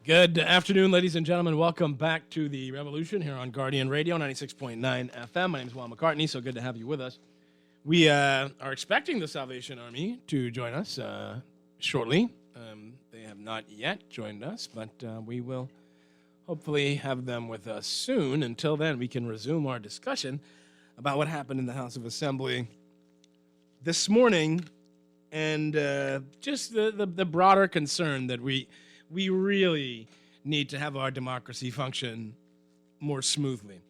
Good afternoon, ladies and gentlemen. Welcome back to the Revolution here on Guardian Radio, 96.9 FM. My name is Juan McCartney, so good to have you with us. We are expecting the Salvation Army to join us shortly. They have not yet joined us, but we will hopefully have them with us soon. Until then, we can resume our discussion about what happened in the House of Assembly this morning and just the broader concern that we really need to have our democracy function more smoothly.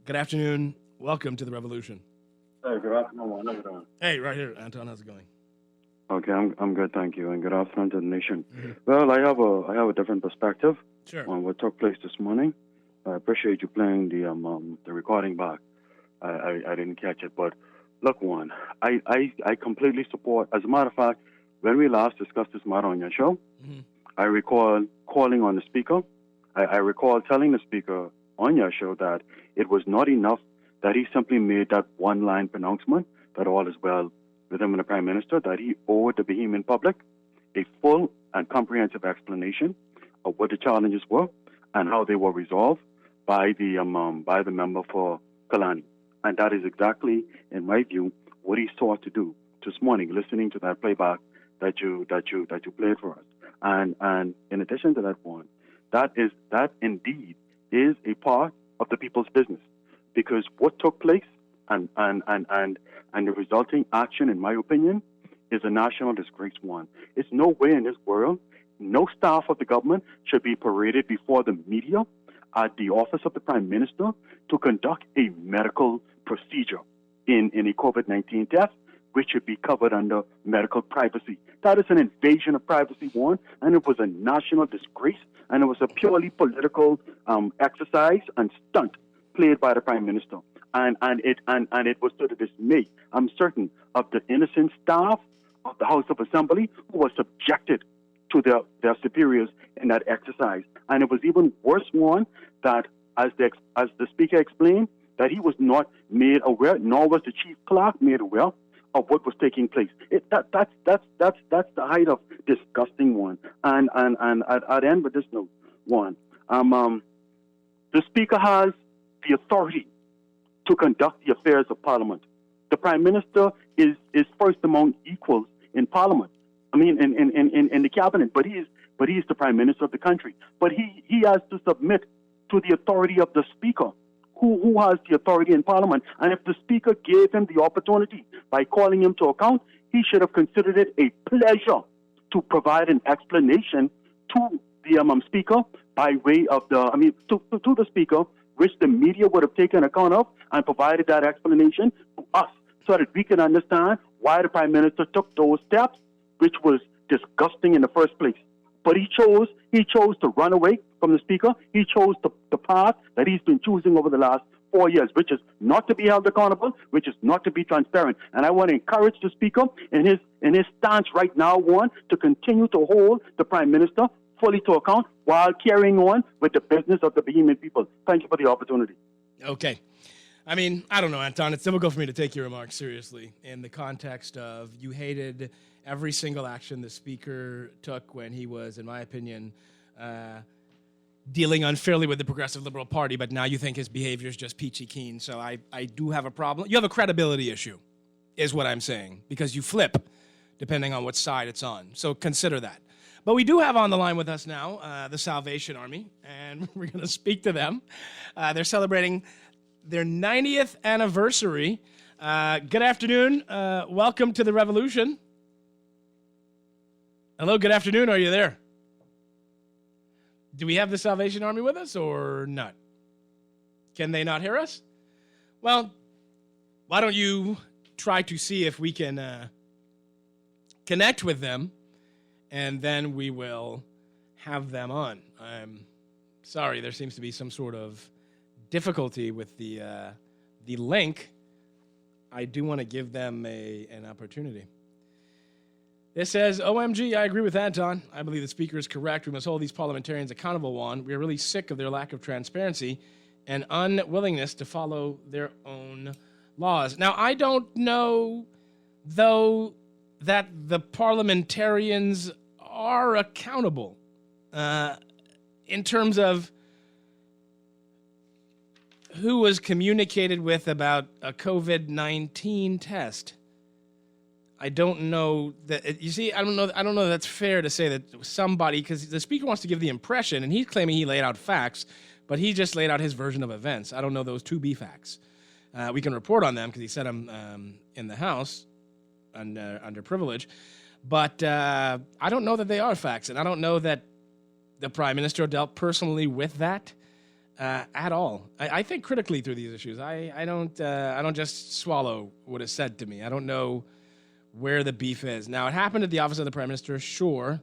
Good afternoon. Welcome to the Revolution. Hey, good afternoon. How you doing? Hey, right here, Anton. How's it going? Okay, I'm good, thank you, and good afternoon to the nation. Mm-hmm. Well, I have a different perspective on what took place this morning. I appreciate you playing the recording back. I didn't catch it, but look, Juan, I completely support. As a matter of fact, when we last discussed this matter on your show, I recall calling on the speaker. I recall telling the speaker on your show that it was not enough that he simply made that one-line pronouncement that all is well with him and the Prime Minister, that he owed the Bahamian public a full and comprehensive explanation of what the challenges were and how they were resolved by the member for Kalani. And that is exactly, in my view, what he sought to do this morning, listening to that playback that you played for us. And in addition to that one, that indeed is a part of the people's business, because what took place and the resulting action, in my opinion, is a national disgrace. One, it's no way in this world, no staff of the government should be paraded before the media at the office of the Prime Minister to conduct a medical procedure in a COVID-19 test, which should be covered under medical privacy. That is an invasion of privacy, one, and it was a national disgrace, and it was a purely political exercise and stunt played by the Prime Minister. And it was to the dismay, I'm certain, of the innocent staff of the House of Assembly who were subjected to their superiors in that exercise. And it was even worse, one, that as the Speaker explained, that he was not made aware, nor was the Chief Clerk made aware of what was taking place. That's the height of disgusting, one. And I'd end with this note, one. The Speaker has the authority to conduct the affairs of Parliament. The Prime Minister is first among equals in Parliament. I mean, in the cabinet, but he is the Prime Minister of the country. But he has to submit to the authority of the Speaker, who has the authority in Parliament. And if the Speaker gave him the opportunity by calling him to account, he should have considered it a pleasure to provide an explanation to the Speaker by way of to the Speaker, which the media would have taken account of and provided that explanation to us so that we can understand why the Prime Minister took those steps, which was disgusting in the first place. But he chose to run away from the Speaker. He chose the path that he's been choosing over the last 4 years, which is not to be held accountable, which is not to be transparent. And I want to encourage the Speaker in his stance right now, Juan, to continue to hold the Prime Minister fully to account while carrying on with the business of the Bahamian people. Thank you for the opportunity. Okay. I mean, I don't know, Anton. It's difficult for me to take your remarks seriously in the context of you hated every single action the Speaker took when he was, in my opinion, dealing unfairly with the Progressive Liberal Party, but now you think his behavior is just peachy keen. So I do have a problem. You have a credibility issue, is what I'm saying, because you flip depending on what side it's on. So consider that. But we do have on the line with us now the Salvation Army, and we're going to speak to them. They're celebrating their 90th anniversary. Good afternoon. Welcome to the revolution. Hello, good afternoon. Are you there? Do we have the Salvation Army with us or not? Can they not hear us? Well, why don't you try to see if we can connect with them, and then we will have them on. I'm sorry, there seems to be some sort of difficulty with the link. I do want to give them an opportunity. This says, OMG, I agree with Anton. I believe the Speaker is correct. We must hold these parliamentarians accountable, Juan. We are really sick of their lack of transparency and unwillingness to follow their own laws. Now, I don't know, though, that the parliamentarians are accountable in terms of who was communicated with about a COVID-19 test. I don't know that. You see, I don't know that's fair to say that somebody, because the Speaker wants to give the impression, and he's claiming he laid out facts, but he just laid out his version of events. I don't know those to be facts. We can report on them because he said them in the House under privilege, but I don't know that they are facts, and I don't know that the Prime Minister dealt personally with that at all. I think critically through these issues. I don't just swallow what is said to me. I don't know where the beef is. Now, it happened at the office of the Prime Minister, sure.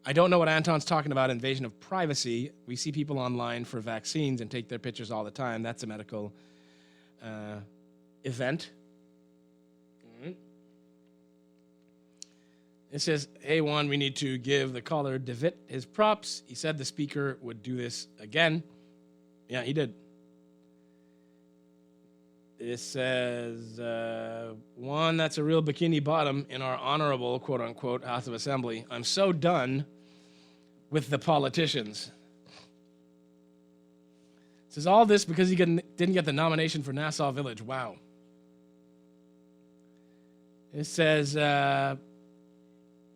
I don't know what Anton's talking about, invasion of privacy. We see people online for vaccines and take their pictures all the time. That's a medical event. Mm-hmm. It says, hey, Juan, we need to give the caller DeVitt his props. He said the Speaker would do this again. Yeah, he did. It says, Juan, that's a real bikini bottom in our honorable, quote-unquote, House of Assembly. I'm so done with the politicians. It says all this because he didn't get the nomination for Nassau Village. Wow. It says, Mutri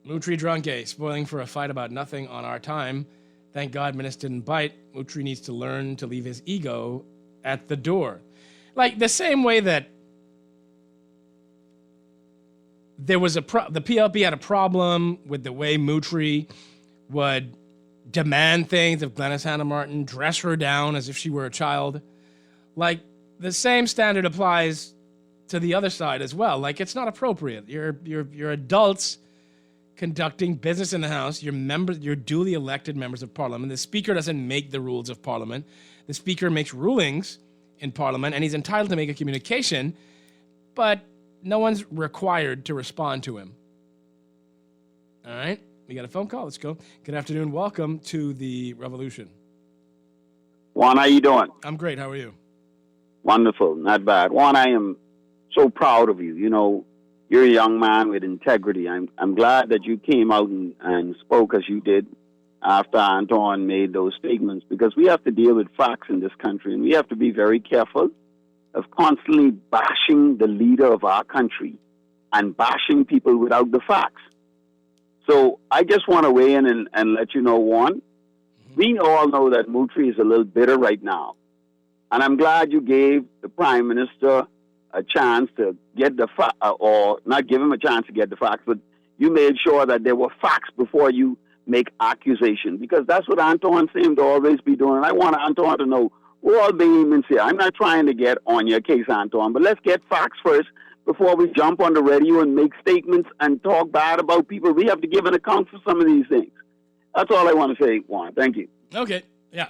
Drunke, spoiling for a fight about nothing on our time. Thank God Minister didn't bite. Mutri needs to learn to leave his ego at the door. Like the same way that there was the PLP had a problem with the way Mutri would demand things of Glenys Hannah Martin, dress her down as if she were a child. Like the same standard applies to the other side as well. Like it's not appropriate. You're adults conducting business in the House. You're duly elected members of Parliament. The Speaker doesn't make the rules of Parliament. The Speaker makes rulings in Parliament, and he's entitled to make a communication, but no one's required to respond to him. All right, we got a phone call. Let's go. Good afternoon. Welcome to the Revolution. Juan, how you doing? I'm great. How are you? Wonderful. Not bad. Juan, I am so proud of you. You know, you're a young man with integrity. I'm glad that you came out and spoke as you did after Anton made those statements, because we have to deal with facts in this country, and we have to be very careful of constantly bashing the leader of our country and bashing people without the facts. So I just want to weigh in and let you know, Juan, we all know that Mutri is a little bitter right now, and I'm glad you gave the Prime Minister a chance to get the facts, or not give him a chance to get the facts, but you made sure that there were facts before you make accusation, because that's what Anton seemed to always be doing. And I want Anton to know we're all Bahamians here. I'm not trying to get on your case, Anton, but let's get facts first before we jump on the radio and make statements and talk bad about people. We have to give an account for some of these things. That's all I want to say, Juan. Thank you. Okay. Yeah.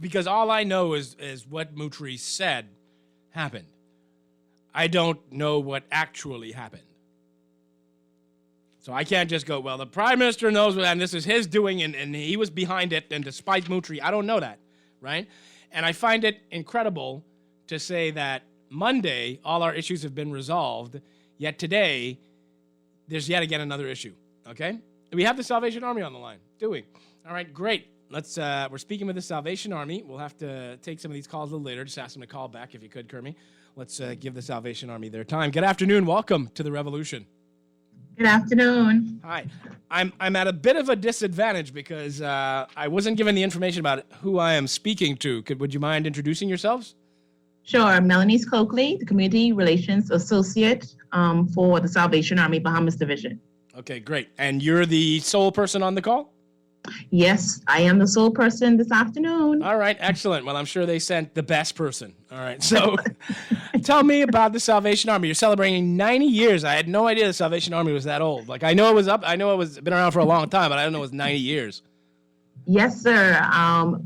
because all I know is what Mutri said happened. I don't know what actually happened. So I can't just go, well, the Prime Minister knows what, and this is his doing, and he was behind it, and despite Mutri, I don't know that, right? And I find it incredible to say that Monday, all our issues have been resolved, yet today, there's yet again another issue, okay? We have the Salvation Army on the line, do we? All right, great. We're speaking with the Salvation Army. We'll have to take some of these calls a little later. Just ask them to call back if you could, Kermie. Let's give the Salvation Army their time. Good afternoon. Welcome to the Revolution. Good afternoon. Hi. I'm at a bit of a disadvantage because I wasn't given the information about who I am speaking to. Would you mind introducing yourselves? Sure. Melanie Coakley, the Community Relations Associate for the Salvation Army Bahamas Division. Okay, great. And you're the sole person on the call? Yes, I am the sole person this afternoon. All right, excellent. Well, I'm sure they sent the best person. All right, so tell me about the Salvation Army. You're celebrating 90 years. I had no idea the Salvation Army was that old. Like, I know it was been around for a long time, but I didn't know it was 90 years. Yes, sir.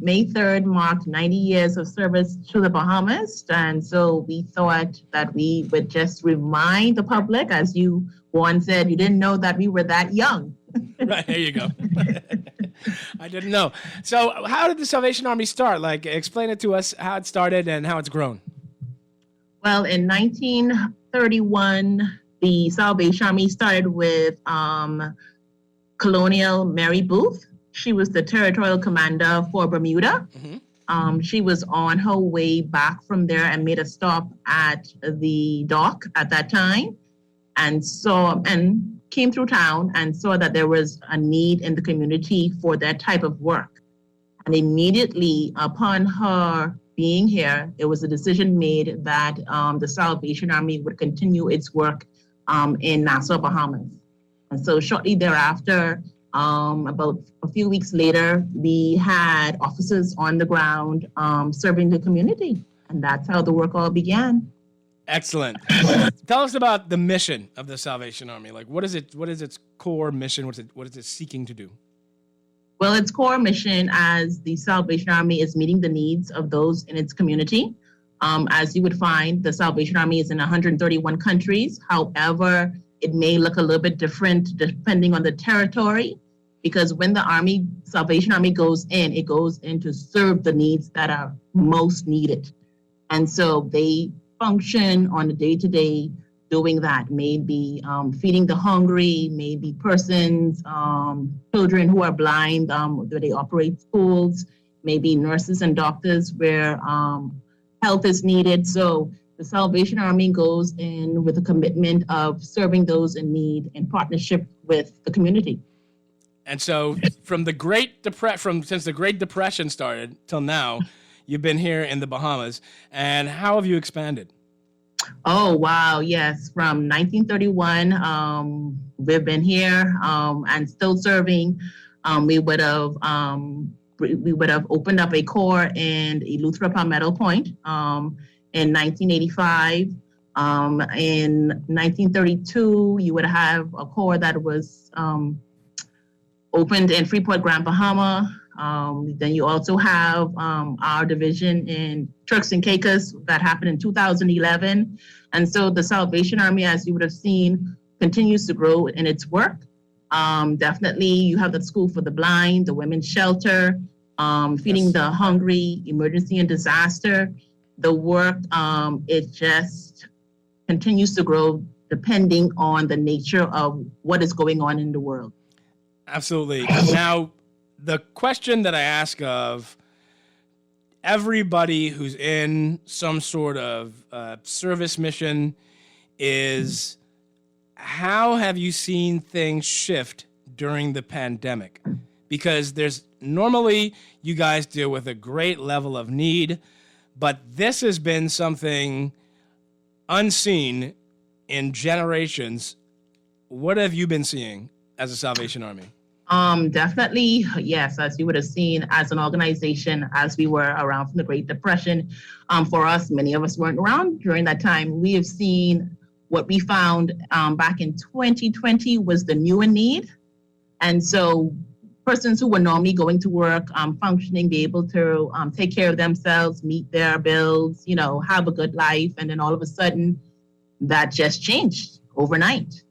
May 3rd marked 90 years of service to the Bahamas. And so we thought that we would just remind the public, as you once said, you didn't know that we were that young. Right, there you go. I didn't know. So how did the Salvation Army start? Like, explain it to us, how it started and how it's grown. Well, in 1931, the Salvation Army started with Colonial Mary Booth. She was the territorial commander for Bermuda. Mm-hmm. She was on her way back from there and made a stop at the dock at that time and came through town and saw that there was a need in the community for that type of work. And immediately upon her being here, it was a decision made that the Salvation Army would continue its work in Nassau, Bahamas. And so shortly thereafter, about a few weeks later, we had officers on the ground serving the community. And that's how the work all began. Excellent. Tell us about the mission of the Salvation Army. Like, what is its core mission? What is it seeking to do? Well, its core mission as the Salvation Army is meeting the needs of those in its community. As you would find, the Salvation Army is in 131 countries. However, it may look a little bit different depending on the territory, because when the Salvation Army goes in, it goes in to serve the needs that are most needed. And so they function on a day-to-day doing that, maybe feeding the hungry, maybe persons, children who are blind, where they operate schools, maybe nurses and doctors where health is needed. So the Salvation Army goes in with a commitment of serving those in need in partnership with the community. And so since the Great Depression started till now, you've been here in the Bahamas, and how have you expanded? Oh, wow, yes. From 1931, we've been here and still serving. We would have opened up a corps in Eleuthera Palmetto Point in 1985. In 1932, you would have a corps that was opened in Freeport, Grand Bahama. Then you also have our division in Turks and Caicos that happened in 2011. And so the Salvation Army, as you would have seen, continues to grow in its work. Definitely, you have the School for the Blind, the Women's Shelter, feeding the hungry, emergency and disaster. The work, it just continues to grow depending on the nature of what is going on in the world. Absolutely. Now, the question that I ask of everybody who's in some sort of service mission is, how have you seen things shift during the pandemic? Because normally you guys deal with a great level of need, but this has been something unseen in generations. What have you been seeing as a Salvation Army? Definitely, yes, as you would have seen as an organization, as we were around from the Great Depression. For us, many of us weren't around during that time. We have seen what we found back in 2020 was the new in need. And so persons who were normally going to work, functioning, be able to take care of themselves, meet their bills, have a good life. And then all of a sudden, that just changed overnight.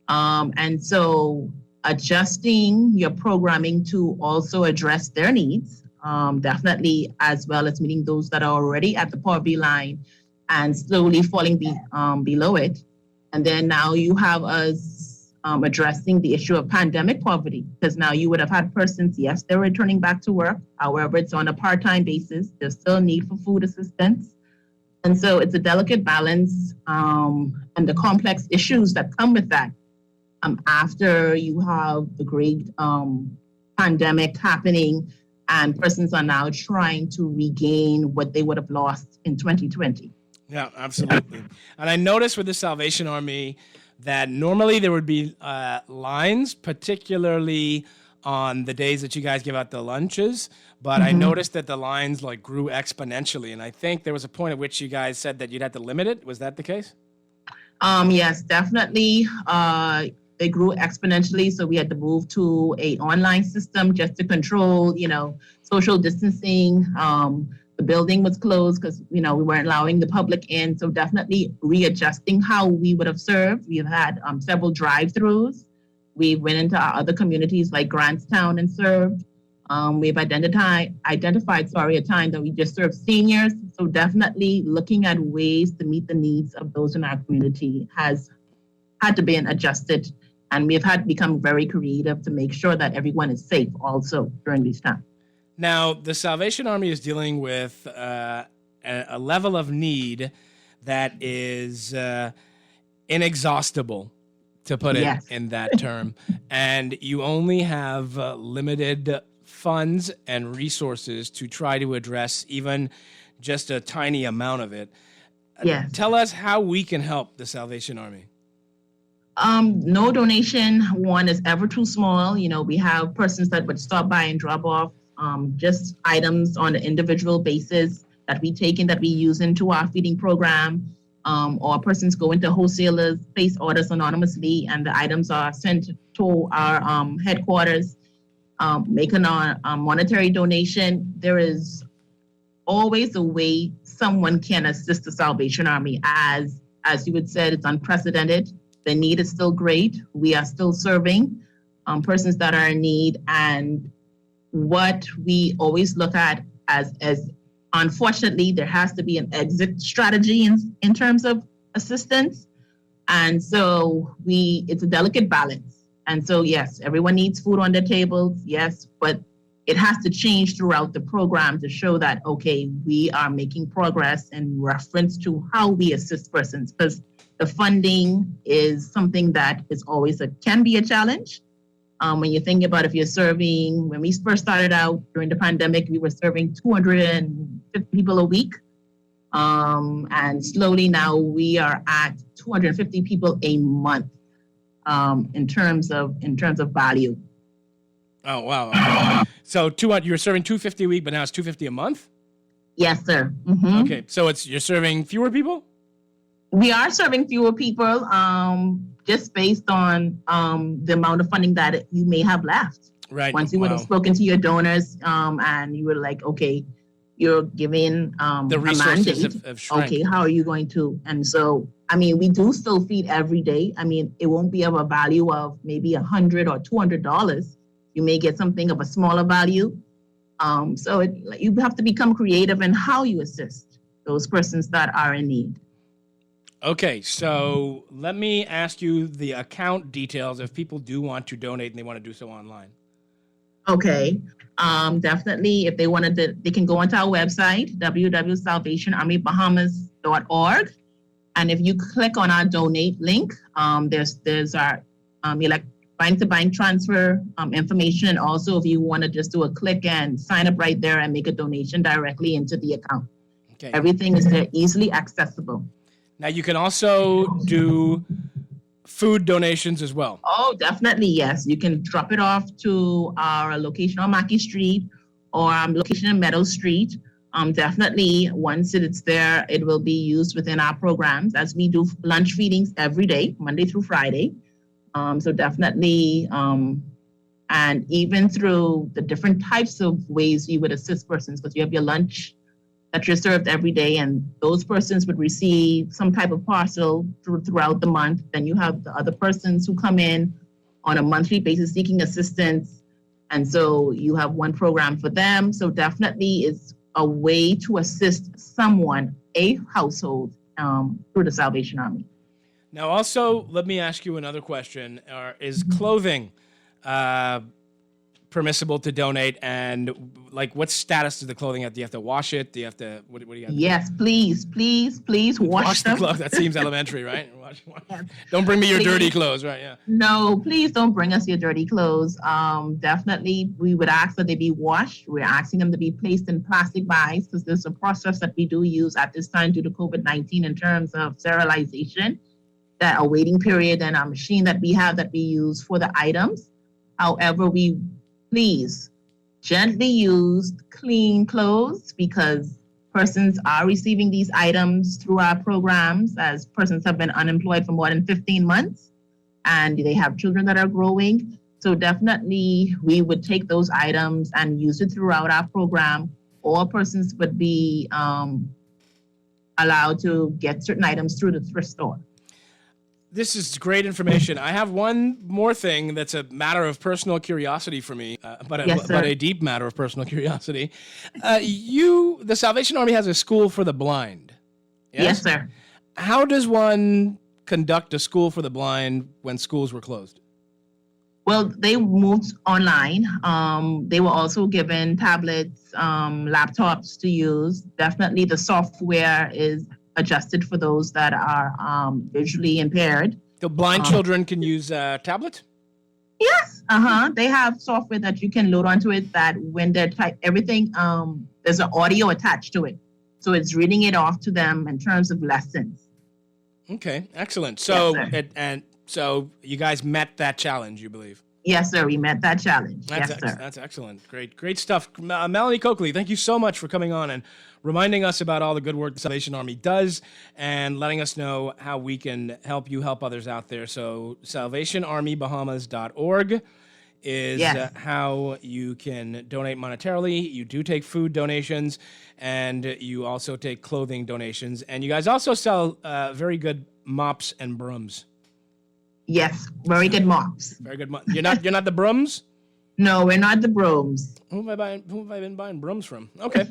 And so adjusting your programming to also address their needs, definitely, as well as meeting those that are already at the poverty line and slowly falling below it. And then now you have us addressing the issue of pandemic poverty, because now you would have had persons, yes, they're returning back to work. However, it's on a part-time basis. There's still need for food assistance. And so it's a delicate balance and the complex issues that come with that. After you have the great pandemic happening and persons are now trying to regain what they would have lost in 2020. Yeah, absolutely. And I noticed with the Salvation Army that normally there would be lines, particularly on the days that you guys give out the lunches. But I noticed that the lines grew exponentially. And I think there was a point at which you guys said that you'd have to limit it. Was that the case? Yes, definitely. They grew exponentially. So we had to move to an online system just to control, social distancing. The building was closed because, we weren't allowing the public in. So definitely readjusting how we would have served. We've had several drive-throughs. We went into our other communities like Grantstown and served. We've identified a time that we just served seniors. So definitely looking at ways to meet the needs of those in our community has had to be adjusted. And we've had to become very creative to make sure that everyone is safe also during these times. Now, the Salvation Army is dealing with a level of need that is inexhaustible, to put it in that term. And you only have limited funds and resources to try to address even just a tiny amount of it. Yes. Tell us how we can help the Salvation Army. No donation, one, is ever too small. We have persons that would stop by and drop off just items on an individual basis that we take in, that we use into our feeding program, or persons go into wholesalers, place orders anonymously, and the items are sent to our headquarters. Making a monetary donation, there is always a way someone can assist the Salvation Army. As you had said, it's unprecedented. The need is still great. We are still serving persons that are in need. And what we always look at as unfortunately, there has to be an exit strategy in terms of assistance. And so it's a delicate balance. And so, yes, everyone needs food on their tables, yes, but it has to change throughout the program to show that, okay, we are making progress in reference to how we assist persons, because the funding is something that is always can be a challenge. When you think about if you're serving, when we first started out during the pandemic, we were serving 250 people a week. And slowly now we are at 250 people a month in terms of value. Oh, wow. So you're serving 250 a week, but now it's 250 a month? Yes, sir. Mm-hmm. Okay, so you're serving fewer people? We are serving fewer people, just based on the amount of funding that you may have left. Right. Once you would have spoken to your donors, and you were like, okay, you're giving the resources a mandate. Have shrank. Okay, how are you going to? And so, we do still feed every day. It won't be of a value of maybe $100 or $200. You may get something of a smaller value. So you have to become creative in how you assist those persons that are in need. Okay, so let me ask you the account details if people do want to donate and they want to do so online. Okay, definitely. If they wanted to, they can go onto our website, www.salvationarmybahamas.org. And if you click on our donate link, there's our bank-to-bank transfer information. And also, if you want to just do a click and sign up right there and make a donation directly into the account. Okay. Everything is there, easily accessible. Now, you can also do food donations as well. Oh, definitely, yes. You can drop it off to our location on Mackey Street or location in Meadow Street. Definitely, once it's there, it will be used within our programs, as we do lunch feedings every day, Monday through Friday. So definitely, and even through the different types of ways you would assist persons, because you have your lunch that you're served every day, and those persons would receive some type of parcel throughout the month. Then you have the other persons who come in on a monthly basis seeking assistance, and so you have one program for them. So definitely it's a way to assist someone, a household, through the Salvation Army. Now, also, let me ask you another question. Is clothing permissible to donate? And, like, what status does the clothing have? Do you have to wash it? Do you have to, what do you got? Yes, please wash the them. clothes. That seems elementary, right? Don't bring me your dirty clothes, right? Yeah. No, please don't bring us your dirty clothes. Definitely, we would ask that they be washed. We're asking them to be placed in plastic bags, because there's a process that we do use at this time due to COVID-19 in terms of sterilization, that a waiting period, and a machine that we have that we use for the items. However, we please gently use clean clothes, because persons are receiving these items through our programs, as persons have been unemployed for more than 15 months and they have children that are growing. So definitely we would take those items and use it throughout our program. All persons would be allowed to get certain items through the thrift store. This is great information. I have one more thing that's a matter of personal curiosity for me, but a deep matter of personal curiosity. The Salvation Army has a school for the blind. Yes, sir. How does one conduct a school for the blind when schools were closed? Well, they moved online. They were also given tablets, laptops to use. Definitely the software is adjusted for those that are visually impaired. So blind children can use tablets? Yes. They have software that you can load onto it, that when they're everything, there's an audio attached to it. So it's reading it off to them in terms of lessons. Okay, excellent. So, Yes, so you guys met that challenge, you believe? Yes, sir. We met that challenge. Yes, sir. That's excellent. Great stuff. Melanie Coakley, thank you so much for coming on and reminding us about all the good work the Salvation Army does and letting us know how we can help you help others out there. So salvationarmybahamas.org is how you can donate monetarily. You do take food donations, and you also take clothing donations. And you guys also sell very good mops and brooms. Yes, very good mops. Very good. You're not the brooms? No, we're not the brooms. Who have I been buying brooms from? Okay.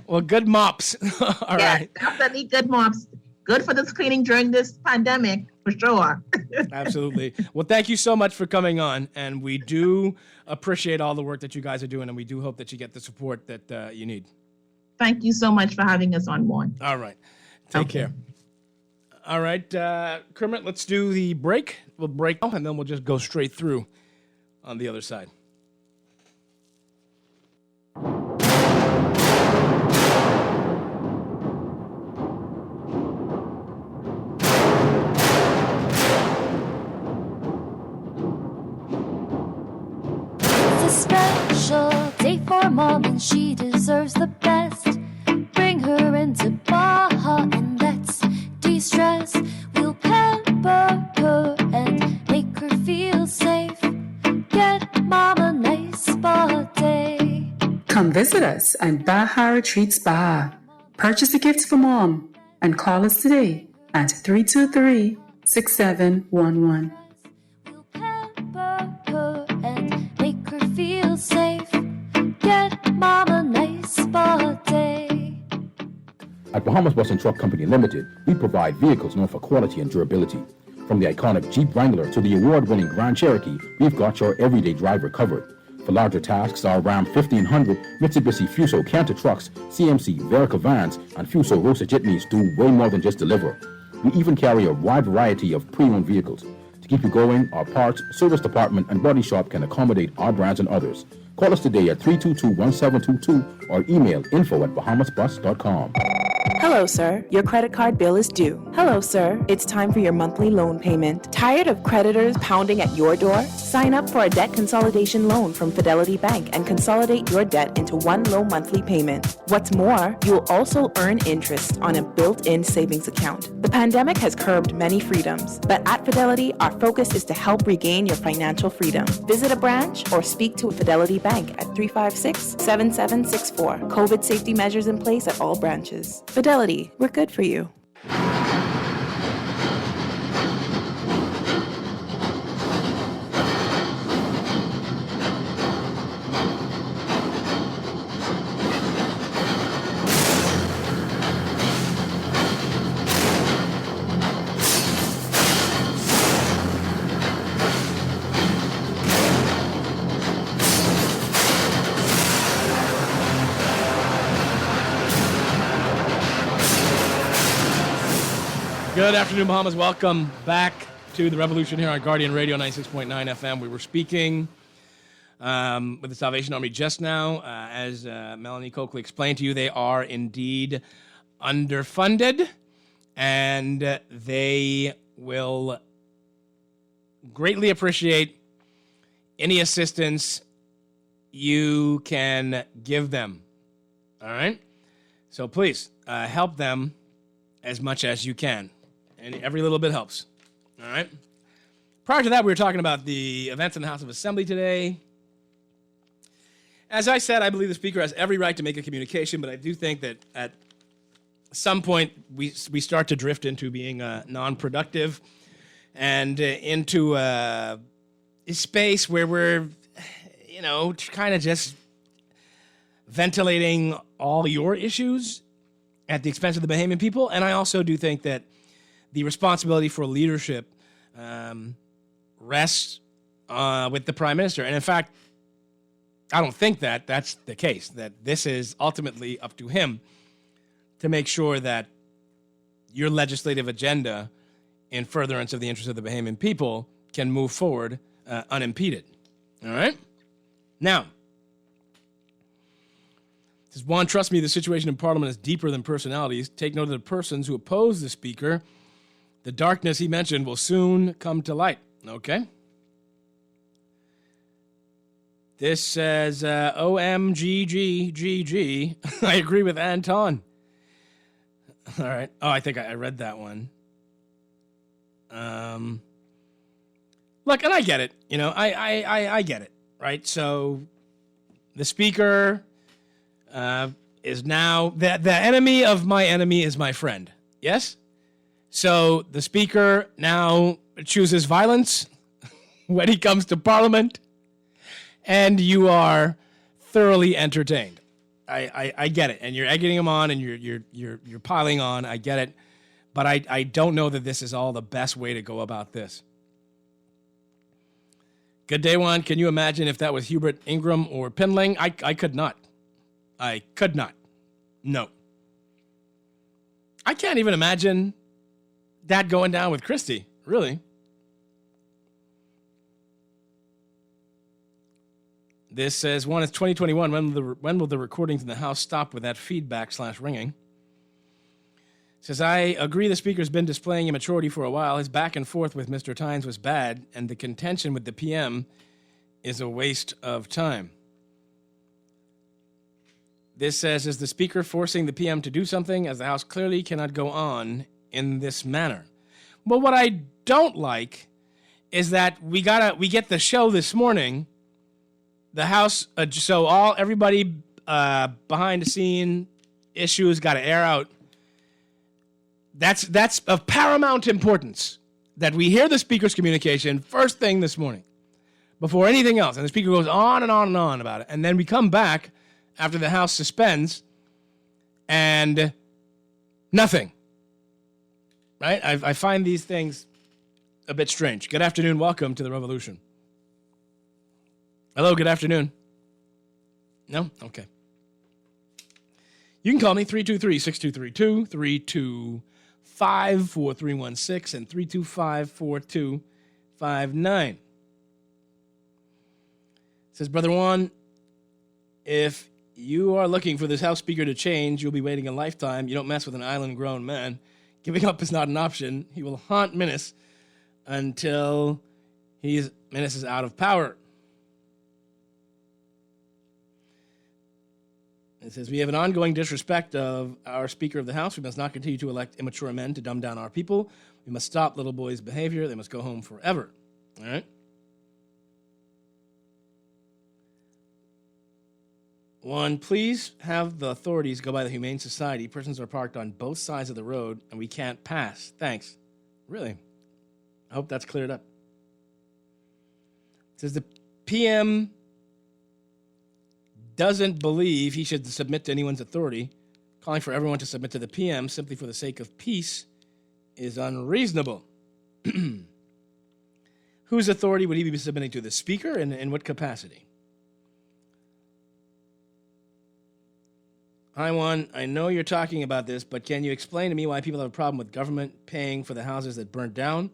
Well, good mops. All right. Definitely good mops. Good for this cleaning during this pandemic, for sure. Absolutely. Well, thank you so much for coming on, and we do appreciate all the work that you guys are doing, and we do hope that you get the support that you need. Thank you so much for having us on board. All right. Take care. All right, Kermit, let's do the break. We'll break now, and then we'll just go straight through on the other side. It's a special day for Mom, and she deserves the best. Bring her into Baja and let's de-stress. We'll pamper her and make her feel safe. Get Mom a nice spa day. Come visit us at Baja Retreat Spa. Purchase a gift for Mom and call us today at 323-6711. Pamper her and make her feel safe. Get Mom a nice spa day. At Bahamas Bus and Truck Company Limited, we provide vehicles known for quality and durability. From the iconic Jeep Wrangler to the award-winning Grand Cherokee, we've got your everyday driver covered. For larger tasks, our Ram 1500, Mitsubishi Fuso Canter trucks, CMC Verica vans, and Fuso Rosa jitneys do way more than just deliver. We even carry a wide variety of pre-owned vehicles. To keep you going, our parts, service department, and body shop can accommodate our brands and others. Call us today at 322-1722 or email info@bahamasbus.com. Hello, sir. Your credit card bill is due. Hello, sir. It's time for your monthly loan payment. Tired of creditors pounding at your door? Sign up for a debt consolidation loan from Fidelity Bank and consolidate your debt into one low monthly payment. What's more, you'll also earn interest on a built-in savings account. The pandemic has curbed many freedoms, but at Fidelity, our focus is to help regain your financial freedom. Visit a branch or speak to a Fidelity Bank at 356-7764. COVID safety measures in place at all branches. Fidelity, we're good for you. Good afternoon, Bahamas. Welcome back to the Revolution here on Guardian Radio 96.9 FM. We were speaking with the Salvation Army just now. As Melanie Coakley explained to you, they are indeed underfunded, and they will greatly appreciate any assistance you can give them. All right? So please help them as much as you can. And every little bit helps. All right? Prior to that, we were talking about the events in the House of Assembly today. As I said, I believe the Speaker has every right to make a communication, but I do think that at some point we start to drift into being non-productive and into a space where we're, kind of just ventilating all your issues at the expense of the Bahamian people. And I also do think that the responsibility for leadership rests with the Prime Minister. And in fact, I don't think that that's the case, that this is ultimately up to him to make sure that your legislative agenda in furtherance of the interests of the Bahamian people can move forward unimpeded. All right? Now, says Juan, trust me, the situation in Parliament is deeper than personalities. Take note of the persons who oppose the Speaker. The darkness he mentioned will soon come to light. Okay? This says, OMGGGG. I agree with Anton. All right. Oh, I think I read that one. Look, and I get it. I get it, right? So the Speaker is now, the enemy of my enemy is my friend. Yes? So the Speaker now chooses violence when he comes to Parliament, and you are thoroughly entertained. I get it, and you're egging him on, and you're piling on. I get it, but I don't know that this is all the best way to go about this. Good day, Juan. Can you imagine if that was Hubert Ingram or Pinling? I could not. I could not. No. I can't even imagine that going down with Christie, really. This says, one is 2021. When will the recordings in the House stop with that feedback/ringing? Says, I agree the Speaker's been displaying immaturity for a while. His back and forth with Mr. Tynes was bad, and the contention with the PM is a waste of time. This says, is the Speaker forcing the PM to do something, as the House clearly cannot go on in this manner? Well, what I don't like is that we get the show this morning. The House, so everybody behind the scene issues got to air out. That's of paramount importance that we hear the Speaker's communication first thing this morning, before anything else. And the Speaker goes on and on and on about it. And then we come back after the House suspends and nothing. Right? I find these things a bit strange. Good afternoon. Welcome to the Revolution. Hello, good afternoon. No? Okay. You can call me 323-6232, 325-4316, and 325-4259. It says, Brother Juan, if you are looking for this House Speaker to change, you'll be waiting a lifetime. You don't mess with an island-grown man. Giving up is not an option. He will haunt Minnis until Minnis is out of power. It says, we have an ongoing disrespect of our Speaker of the House. We must not continue to elect immature men to dumb down our people. We must stop little boys' behavior. They must go home forever. All right? One, please have the authorities go by the Humane Society. Persons are parked on both sides of the road, and we can't pass. Thanks. Really? I hope that's cleared up. It says the PM doesn't believe he should submit to anyone's authority. Calling for everyone to submit to the PM simply for the sake of peace is unreasonable. Whose authority would he be submitting to? The Speaker, and in what capacity? Hi, Juan. I know you're talking about this, but can you explain to me why people have a problem with government paying for the houses that burnt down,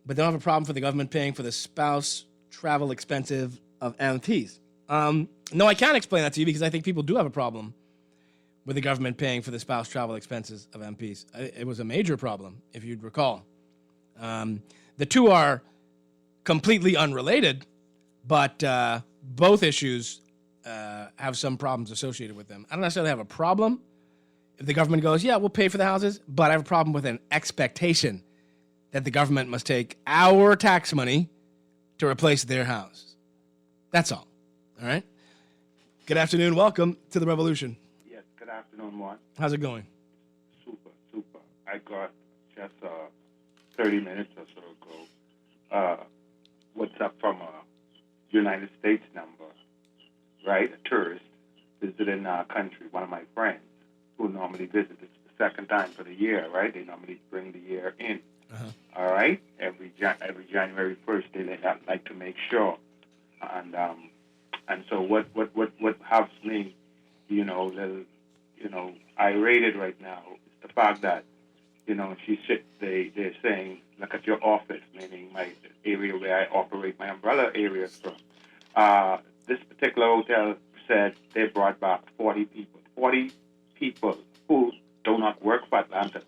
but they don't have a problem for the government paying for the spouse travel expenses of MPs? No, I can't explain that to you because I think people do have a problem with the government paying for the spouse travel expenses of MPs. It was a major problem, if you'd recall. The two are completely unrelated, but both issues have some problems associated with them. I don't necessarily have a problem if the government goes, yeah, we'll pay for the houses, but I have a problem with an expectation that the government must take our tax money to replace their house. That's all. All right? Good afternoon. Welcome to the Revolution. Yes, good afternoon, Juan. How's it going? Super. I got just 30 minutes or so ago what's up from a United States number, right? A tourist visiting our country, one of my friends who normally visits. It's the second time for the year, right? They normally bring the year in. All right? Every January 1st, they like to make sure. And so what has me, irated right now is the fact that, they're saying, look at your office, meaning my area where I operate my umbrella areas from. This particular hotel said they brought back 40 people who do not work for Atlanta.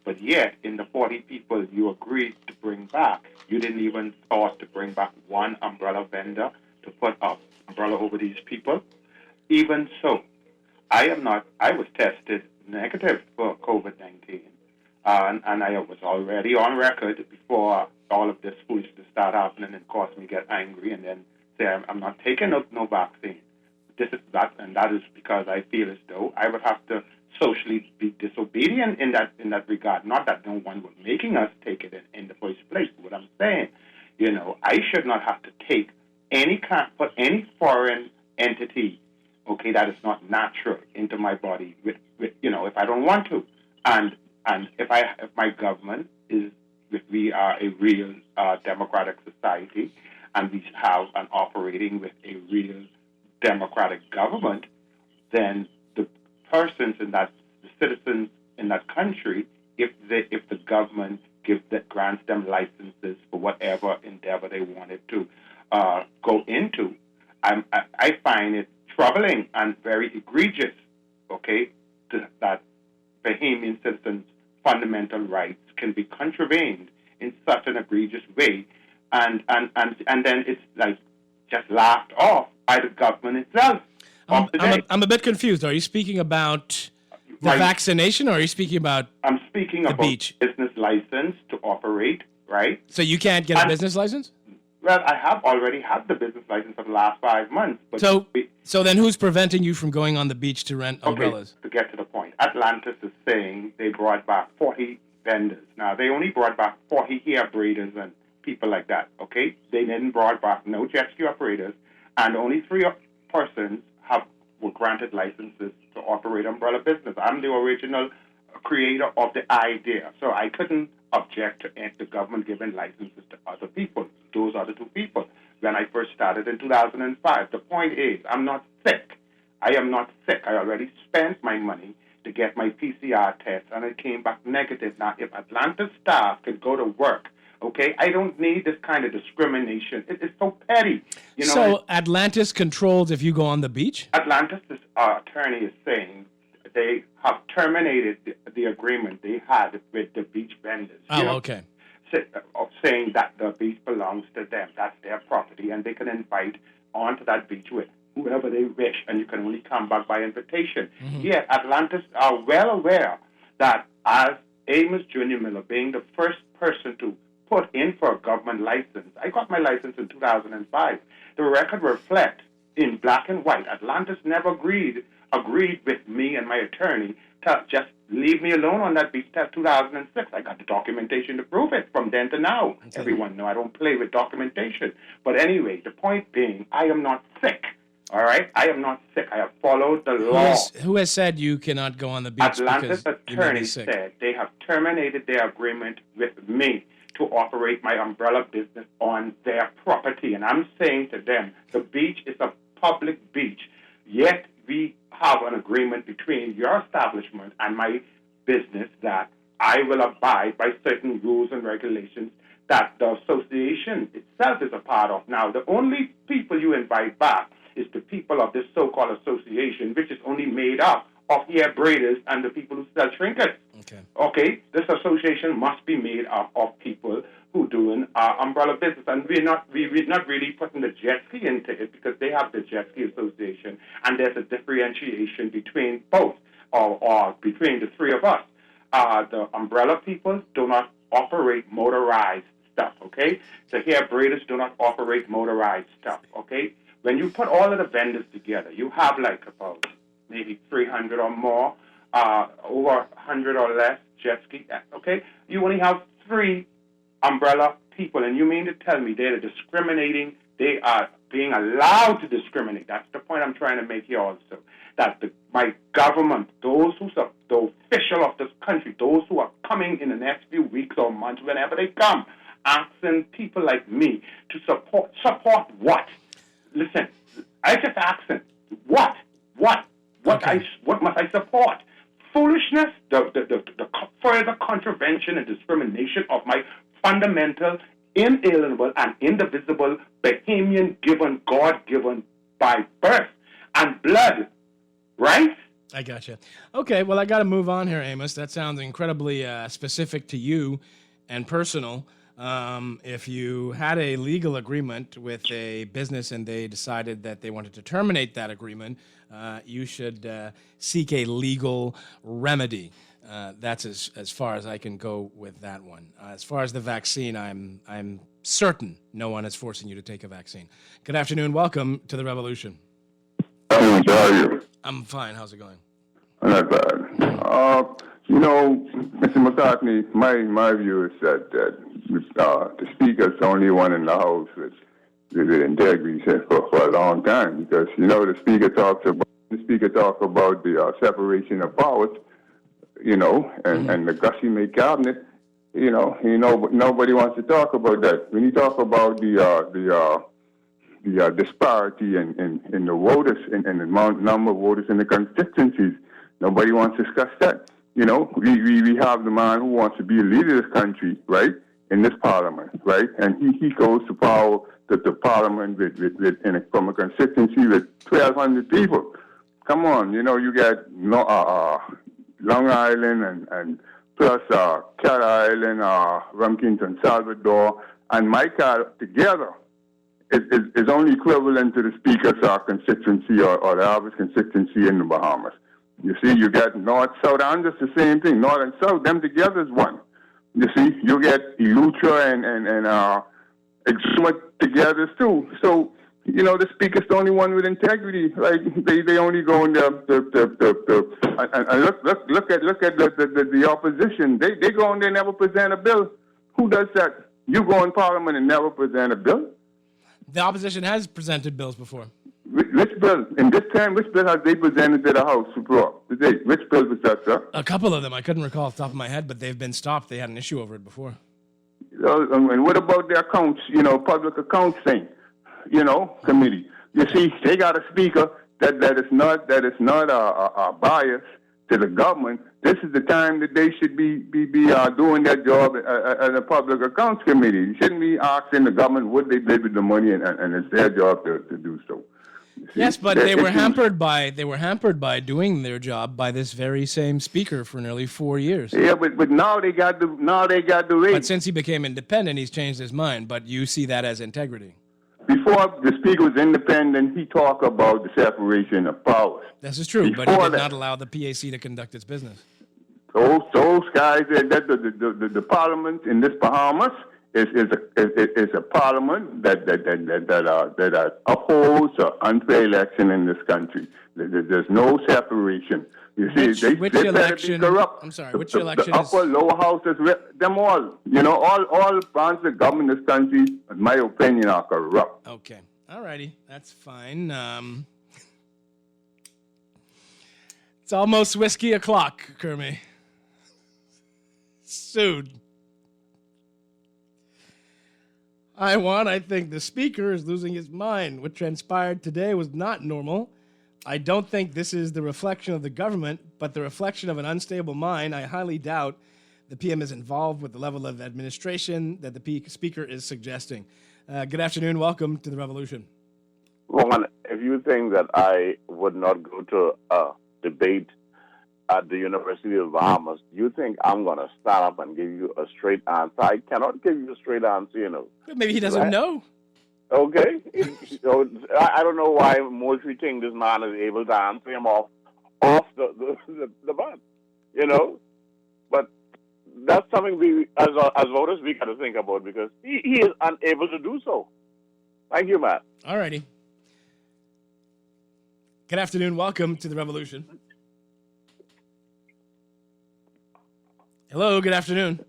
But yet, in the 40 people you agreed to bring back, you didn't even thought to bring back one umbrella vendor to put an umbrella over these people. Even so, I was tested negative for COVID-19. And I was already on record before all of this foolishness started happening and caused me to get angry and then say I'm not taking up no vaccine. That is because I feel as though I would have to socially be disobedient in that regard. Not that no one was making us take it in the first place. What I'm saying, I should not have to take put any foreign entity, okay, that is not natural into my body with if I don't want to. And if my government is, if we are a real democratic society and we have an operating with a real democratic government, then the persons in that, the citizens in that country, if the government grants them licenses for whatever endeavor they wanted to go into, I find it troubling and very egregious, okay, that Bahamian citizens' fundamental rights can be contravened in such an egregious way, and then it's like just laughed off by the government itself. I'm a bit confused. Are you speaking about the vaccination, or are you speaking about I'm speaking the about beach? Business license to operate, right? So you can't get a business license? Well, I have already had the business license for the last 5 months. But So then who's preventing you from going on the beach to rent umbrellas? To get to the point, Atlantis is saying they brought back 40 vendors. Now, they only brought back 40 hair braiders and people like that, okay? They didn't brought back no jet ski operators, and only 3 persons were granted licenses to operate umbrella business. I'm the original creator of the idea, so I couldn't object to the government giving licenses to other people. Those other 2 people. When I first started in 2005, the point is, I'm not sick. I am not sick. I already spent my money to get my PCR test, and it came back negative. Now, if Atlanta staff can go to work Okay, I don't need this kind of discrimination. It is so petty. You know. So Atlantis controls if you go on the beach? Atlantis' attorney is saying they have terminated the agreement they had with the beach vendors. Oh, okay. Saying that the beach belongs to them. That's their property, and they can invite onto that beach with whoever they wish, and you can only come back by invitation. Mm-hmm. Yet Atlantis are well aware that as Amos Jr. Miller being the first person to put in for a government license, I got my license in 2005. The record reflects in black and white. Atlantis never agreed with me and my attorney to just leave me alone on that beach till 2006. I got the documentation to prove it from then to now. Okay. Everyone knows I don't play with documentation. But anyway, the point being, I am not sick. All right? I am not sick. I have followed the law. Who has said you cannot go on the beach Atlantis because attorney you sick? said they have terminated their agreement with me to operate my umbrella business on their property. And I'm saying to them, the beach is a public beach, yet we have an agreement between your establishment and my business that I will abide by certain rules and regulations that the association itself is a part of. Now, the only people you invite back is the people of this so-called association, which is only made up of hair braiders and the people who sell trinkets. Okay? This association must be made up of people who doing umbrella business, and we're not really putting the jet ski into it because they have the jet ski association, and there's a differentiation between both, or between the three of us. The umbrella people do not operate motorized stuff. Okay, the hair braiders do not operate motorized stuff. Okay, when you put all of the vendors together, you have like about maybe 300 or more, over 100 or less jet ski. Okay, you only have 3 umbrella people, and you mean to tell me they're discriminating? They are being allowed to discriminate. That's the point I'm trying to make here also. That my government, the official of this country, those who are coming in the next few weeks or months, whenever they come, asking people like me to support what? Listen, I just asking what must I support? Foolishness, the further contravention and discrimination of my fundamental, inalienable, and indivisible Bahamian given, God given by birth and blood, right? I gotcha. Okay, well, I got to move on here, Amos. That sounds incredibly specific to you and personal. If you had a legal agreement with a business and they decided that they wanted to terminate that agreement, you should seek a legal remedy. That's as far as I can go with that one. As far as the vaccine, I'm certain no one is forcing you to take a vaccine. Good afternoon. Welcome to the Revolution. How are you? I'm fine. How's it going? Not bad. Mr. McCartney, my view is that the speaker's the only one in the House with integrity for a long time, because the speaker talks about the separation of powers, and the gushy made cabinet. Nobody wants to talk about that. When you talk about the disparity in the voters and the number of voters in the constituencies, nobody wants to discuss that. We have the man who wants to be a leader of this country, right, in this parliament, right, and he goes to power the parliament from a constituency with 1,200 people. Come on, you got Long Island and plus Cat Island, Rumkington, Salvador, and Micah together is only equivalent to the speaker's constituency or the average constituency in the Bahamas. You see, you got North, South, and just the same thing. North and South, them together is one. You see, you get Elutra and Exuma together too. So, the speaker's the only one with integrity. Like they only go in and look at the opposition. They go in there and never present a bill. Who does that? You go in Parliament and never present a bill? The opposition has presented bills before. Which bill? In this time, which bill has they presented to the House floor? Which bill was that, sir? A couple of them. I couldn't recall off the top of my head, but they've been stopped. They had an issue over it before. And what about the accounts, public accounts thing, committee? You see, they got a speaker that is not a bias, to the government, this is the time that they should be doing their job at the Public Accounts Committee. You shouldn't be asking the government what they did with the money, and it's their job to do so. Yes, but they were hampered by doing their job by this very same speaker for nearly 4 years. Yeah, but now they got the rate. But since he became independent, he's changed his mind. But you see that as integrity. Before the speaker was independent, he talked about the separation of powers. This is true, but he did not allow the PAC to conduct its business. Those guys, the parliament in this Bahamas is a parliament that upholds unfair election in this country. There's no separation. You see, which they election? Better be corrupt. I'm sorry. Which election? The upper, lower houses, them all. You know, all branches of government in this country, in my opinion, are corrupt. Okay. All righty. That's fine. It's almost whiskey o'clock, Kermie. Soon. I think the speaker is losing his mind. What transpired today was not normal. I don't think this is the reflection of the government, but the reflection of an unstable mind. I highly doubt the PM is involved with the level of administration that the speaker is suggesting. Good afternoon. Welcome to the Revolution. Ron, if you think that I would not go to a debate at the University of Bahamas, you think I'm going to stand up and give you a straight answer? I cannot give you a straight answer, you know. Maybe he doesn't know. Okay. So I don't know why Moultrie think this man is able to answer him off the bat, you know. But that's something we, as voters, we got to think about because he is unable to do so. Thank you, Matt. All righty. Good afternoon. Welcome to the Revolution. Hello. Good afternoon.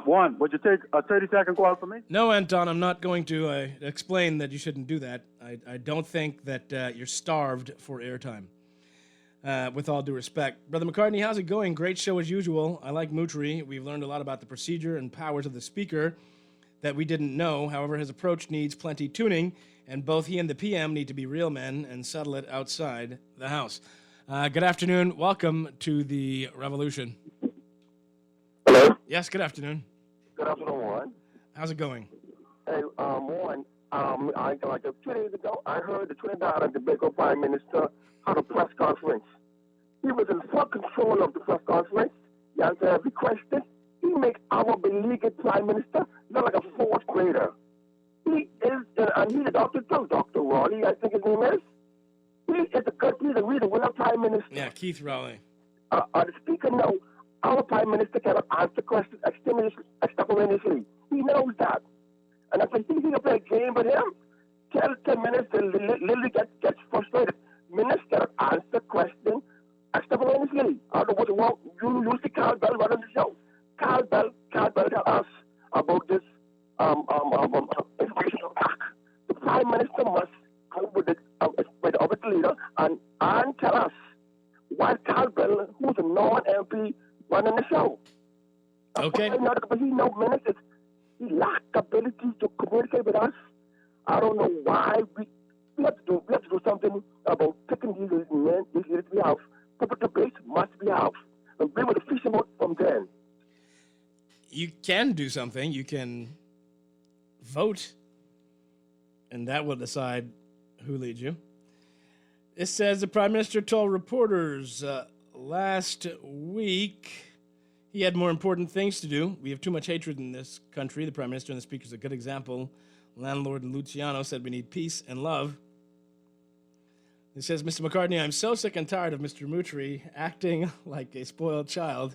Juan, would you take a 30-second call for me? No, Anton, I'm not going to explain that you shouldn't do that. I don't think that you're starved for airtime, with all due respect. Brother McCartney, how's it going? Great show as usual. I like Moultrie. We've learned a lot about the procedure and powers of the speaker that we didn't know. However, his approach needs plenty tuning, and both he and the PM need to be real men and settle it outside the House. Good afternoon. Welcome to the Revolution. Hello? Yes, good afternoon. Good afternoon, Juan. How's it going? Hey, Juan, like 2 days ago, I heard the Trinidad and Tobago Prime Minister had a press conference. He was in full control of the press conference. He answered every question. He makes our beleaguered Prime Minister look like a fourth grader. He is, and he's a doctor too, Dr. Raleigh, I think his name is. He is a really winner Prime Minister. Yeah, Keith Raleigh. The Speaker knows our Prime Minister cannot answer questions extemporaneously. He knows that. And if I think he'll play a game with him, tell Minister literally gets frustrated. Minister cannot answer questions extemporaneously. I don't know what you use the Carl Bell running the show. Carl Bell tell us about this information back. The Prime Minister must go with the opposite leader and tell us why Carl Bell, who's a non-MP, running the show. Okay. But he knows ministers. He lacks ability to communicate with us. I don't know why we have to do something about picking these men. These leaders we have. Public debates must be have. And bring with the fishing boat from then. You can do something. You can vote, and that will decide who leads you. It says the Prime Minister told reporters last week he had more important things to do. We have too much hatred in this country. The Prime Minister and the Speaker is a good example. Landlord Luciano said we need peace and love. It says, Mr. McCartney, I'm so sick and tired of Mr. Moultrie acting like a spoiled child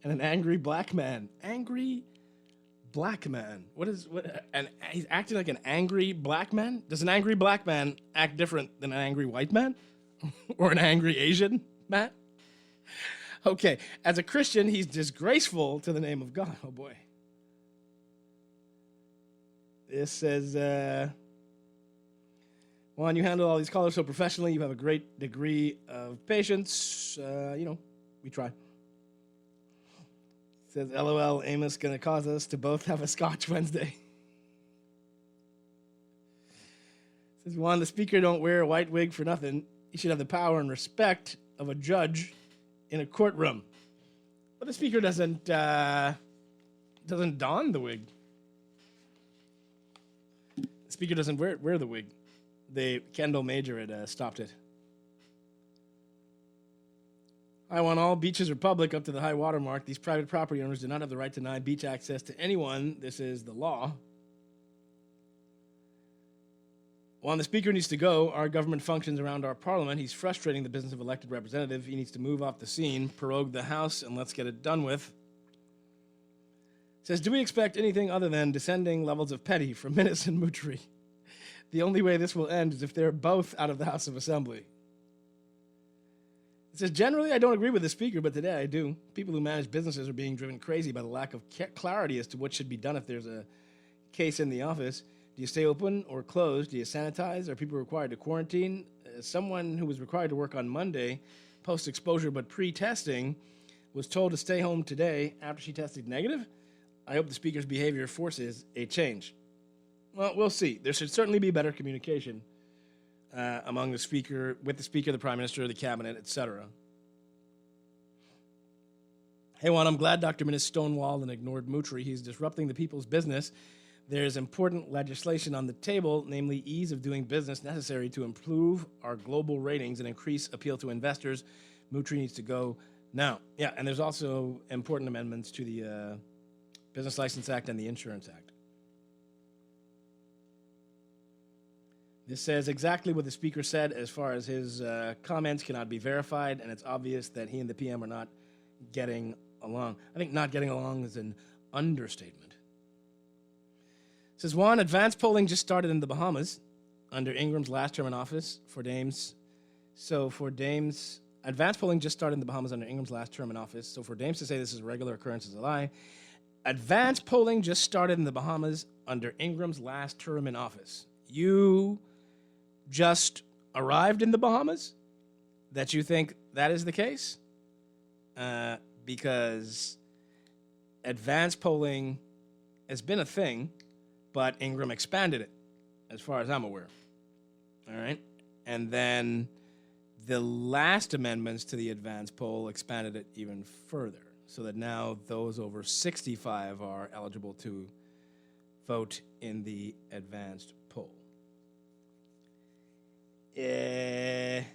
and an angry black man. Angry black man? He's acting like an angry black man? Does an angry black man act different than an angry white man? Or an angry Asian man? Okay, as a Christian, he's disgraceful to the name of God. Oh, boy. This says, Juan, you handle all these callers so professionally. You have a great degree of patience. We try. Says, LOL, Amos going to cause us to both have a Scotch Wednesday. Says, Juan, the Speaker don't wear a white wig for nothing. He should have the power and respect of a judge in a courtroom. But the speaker doesn't don the wig. The speaker doesn't wear the wig. Kendall Major had stopped it. I want all beaches are public up to the high water mark. These private property owners do not have the right to deny beach access to anyone. This is the law. While the speaker needs to go, our government functions around our parliament. He's frustrating the business of elected representative. He needs to move off the scene, prorogue the House, and let's get it done with. Says, do we expect anything other than descending levels of petty from Minnis and Moutry? The only way this will end is if they're both out of the House of Assembly. It says, generally, I don't agree with the speaker, but today I do. People who manage businesses are being driven crazy by the lack of clarity as to what should be done if there's a case in the office. Do you stay open or closed? Do you sanitize? Are people required to quarantine? Someone who was required to work on Monday, post-exposure but pre-testing, was told to stay home today after she tested negative. I hope the speaker's behavior forces a change. Well, we'll see. There should certainly be better communication among the speaker, with the speaker, the prime minister, the cabinet, etc. Hey, Juan, I'm glad Dr. Minnis stonewalled and ignored Moutry. He's disrupting the people's business. There's important legislation on the table, namely ease of doing business necessary to improve our global ratings and increase appeal to investors. Moutry needs to go now. Yeah, and there's also important amendments to the Business License Act and the Insurance Act. This says exactly what the speaker said as far as his comments cannot be verified, and it's obvious that he and the PM are not getting along. I think not getting along is an understatement. It says, Juan, advanced polling just started in the Bahamas under Ingram's last term in office for Dames. Advanced polling just started in the Bahamas under Ingram's last term in office. So for Dames to say this is a regular occurrence is a lie. Advanced polling just started in the Bahamas under Ingram's last term in office. You just arrived in the Bahamas? That you think that is the case? Because advanced polling has been a thing, but Ingram expanded it, as far as I'm aware. All right? And then the last amendments to the advanced poll expanded it even further, so that now those over 65 are eligible to vote in the advanced poll. This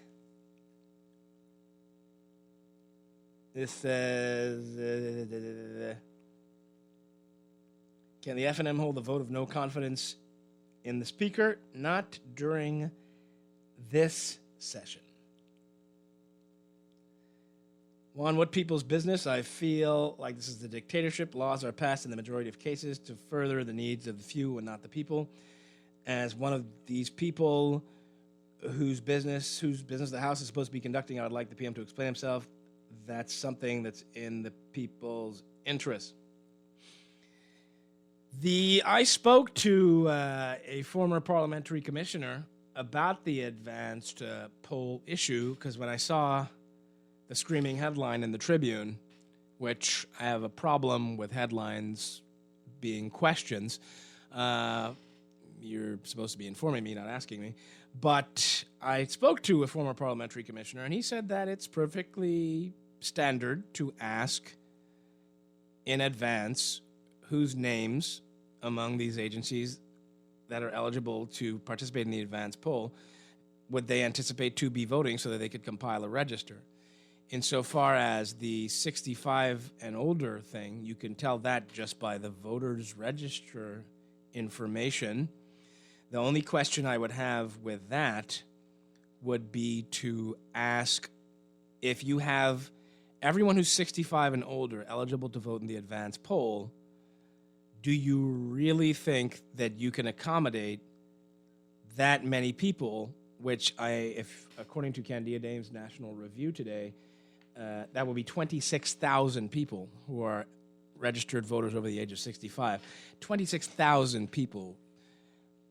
says, can the FNM hold the vote of no confidence in the speaker? Not during this session. Juan, what people's business? I feel like this is the dictatorship. Laws are passed in the majority of cases to further the needs of the few and not the people. As one of these people whose business the House is supposed to be conducting, I would like the PM to explain himself. That's something that's in the people's interest. I spoke to a former parliamentary commissioner about the advanced poll issue, because when I saw the screaming headline in the Tribune, which I have a problem with headlines being questions, you're supposed to be informing me, not asking me. But I spoke to a former parliamentary commissioner, and he said that it's perfectly standard to ask in advance whose names among these agencies that are eligible to participate in the advanced poll would they anticipate to be voting so that they could compile a register. Insofar as the 65 and older thing, you can tell that just by the voters' register information. The only question I would have with that would be to ask if you have everyone who's 65 and older eligible to vote in the advanced poll, do you really think that you can accommodate that many people, which if according to Candia Dame's National Review today, that will be 26,000 people who are registered voters over the age of 65. 26,000 people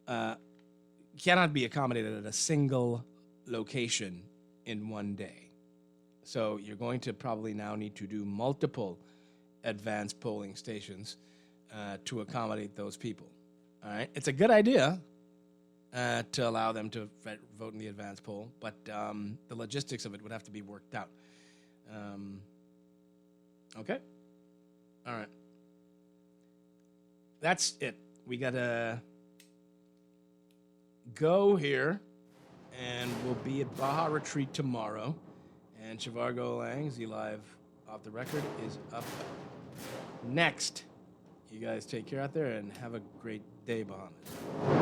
cannot be accommodated at a single location in one day. So you're going to probably now need to do multiple advanced polling stations to accommodate those people. All right, it's a good idea to allow them to vote in the advanced poll, but the logistics of it would have to be worked out. Okay. All right. That's it. We got to go here, and we'll be at Baja Retreat tomorrow. And Shivargo Lang, Z Live Off the Record, is up next. You guys take care out there and have a great day, Bahamas.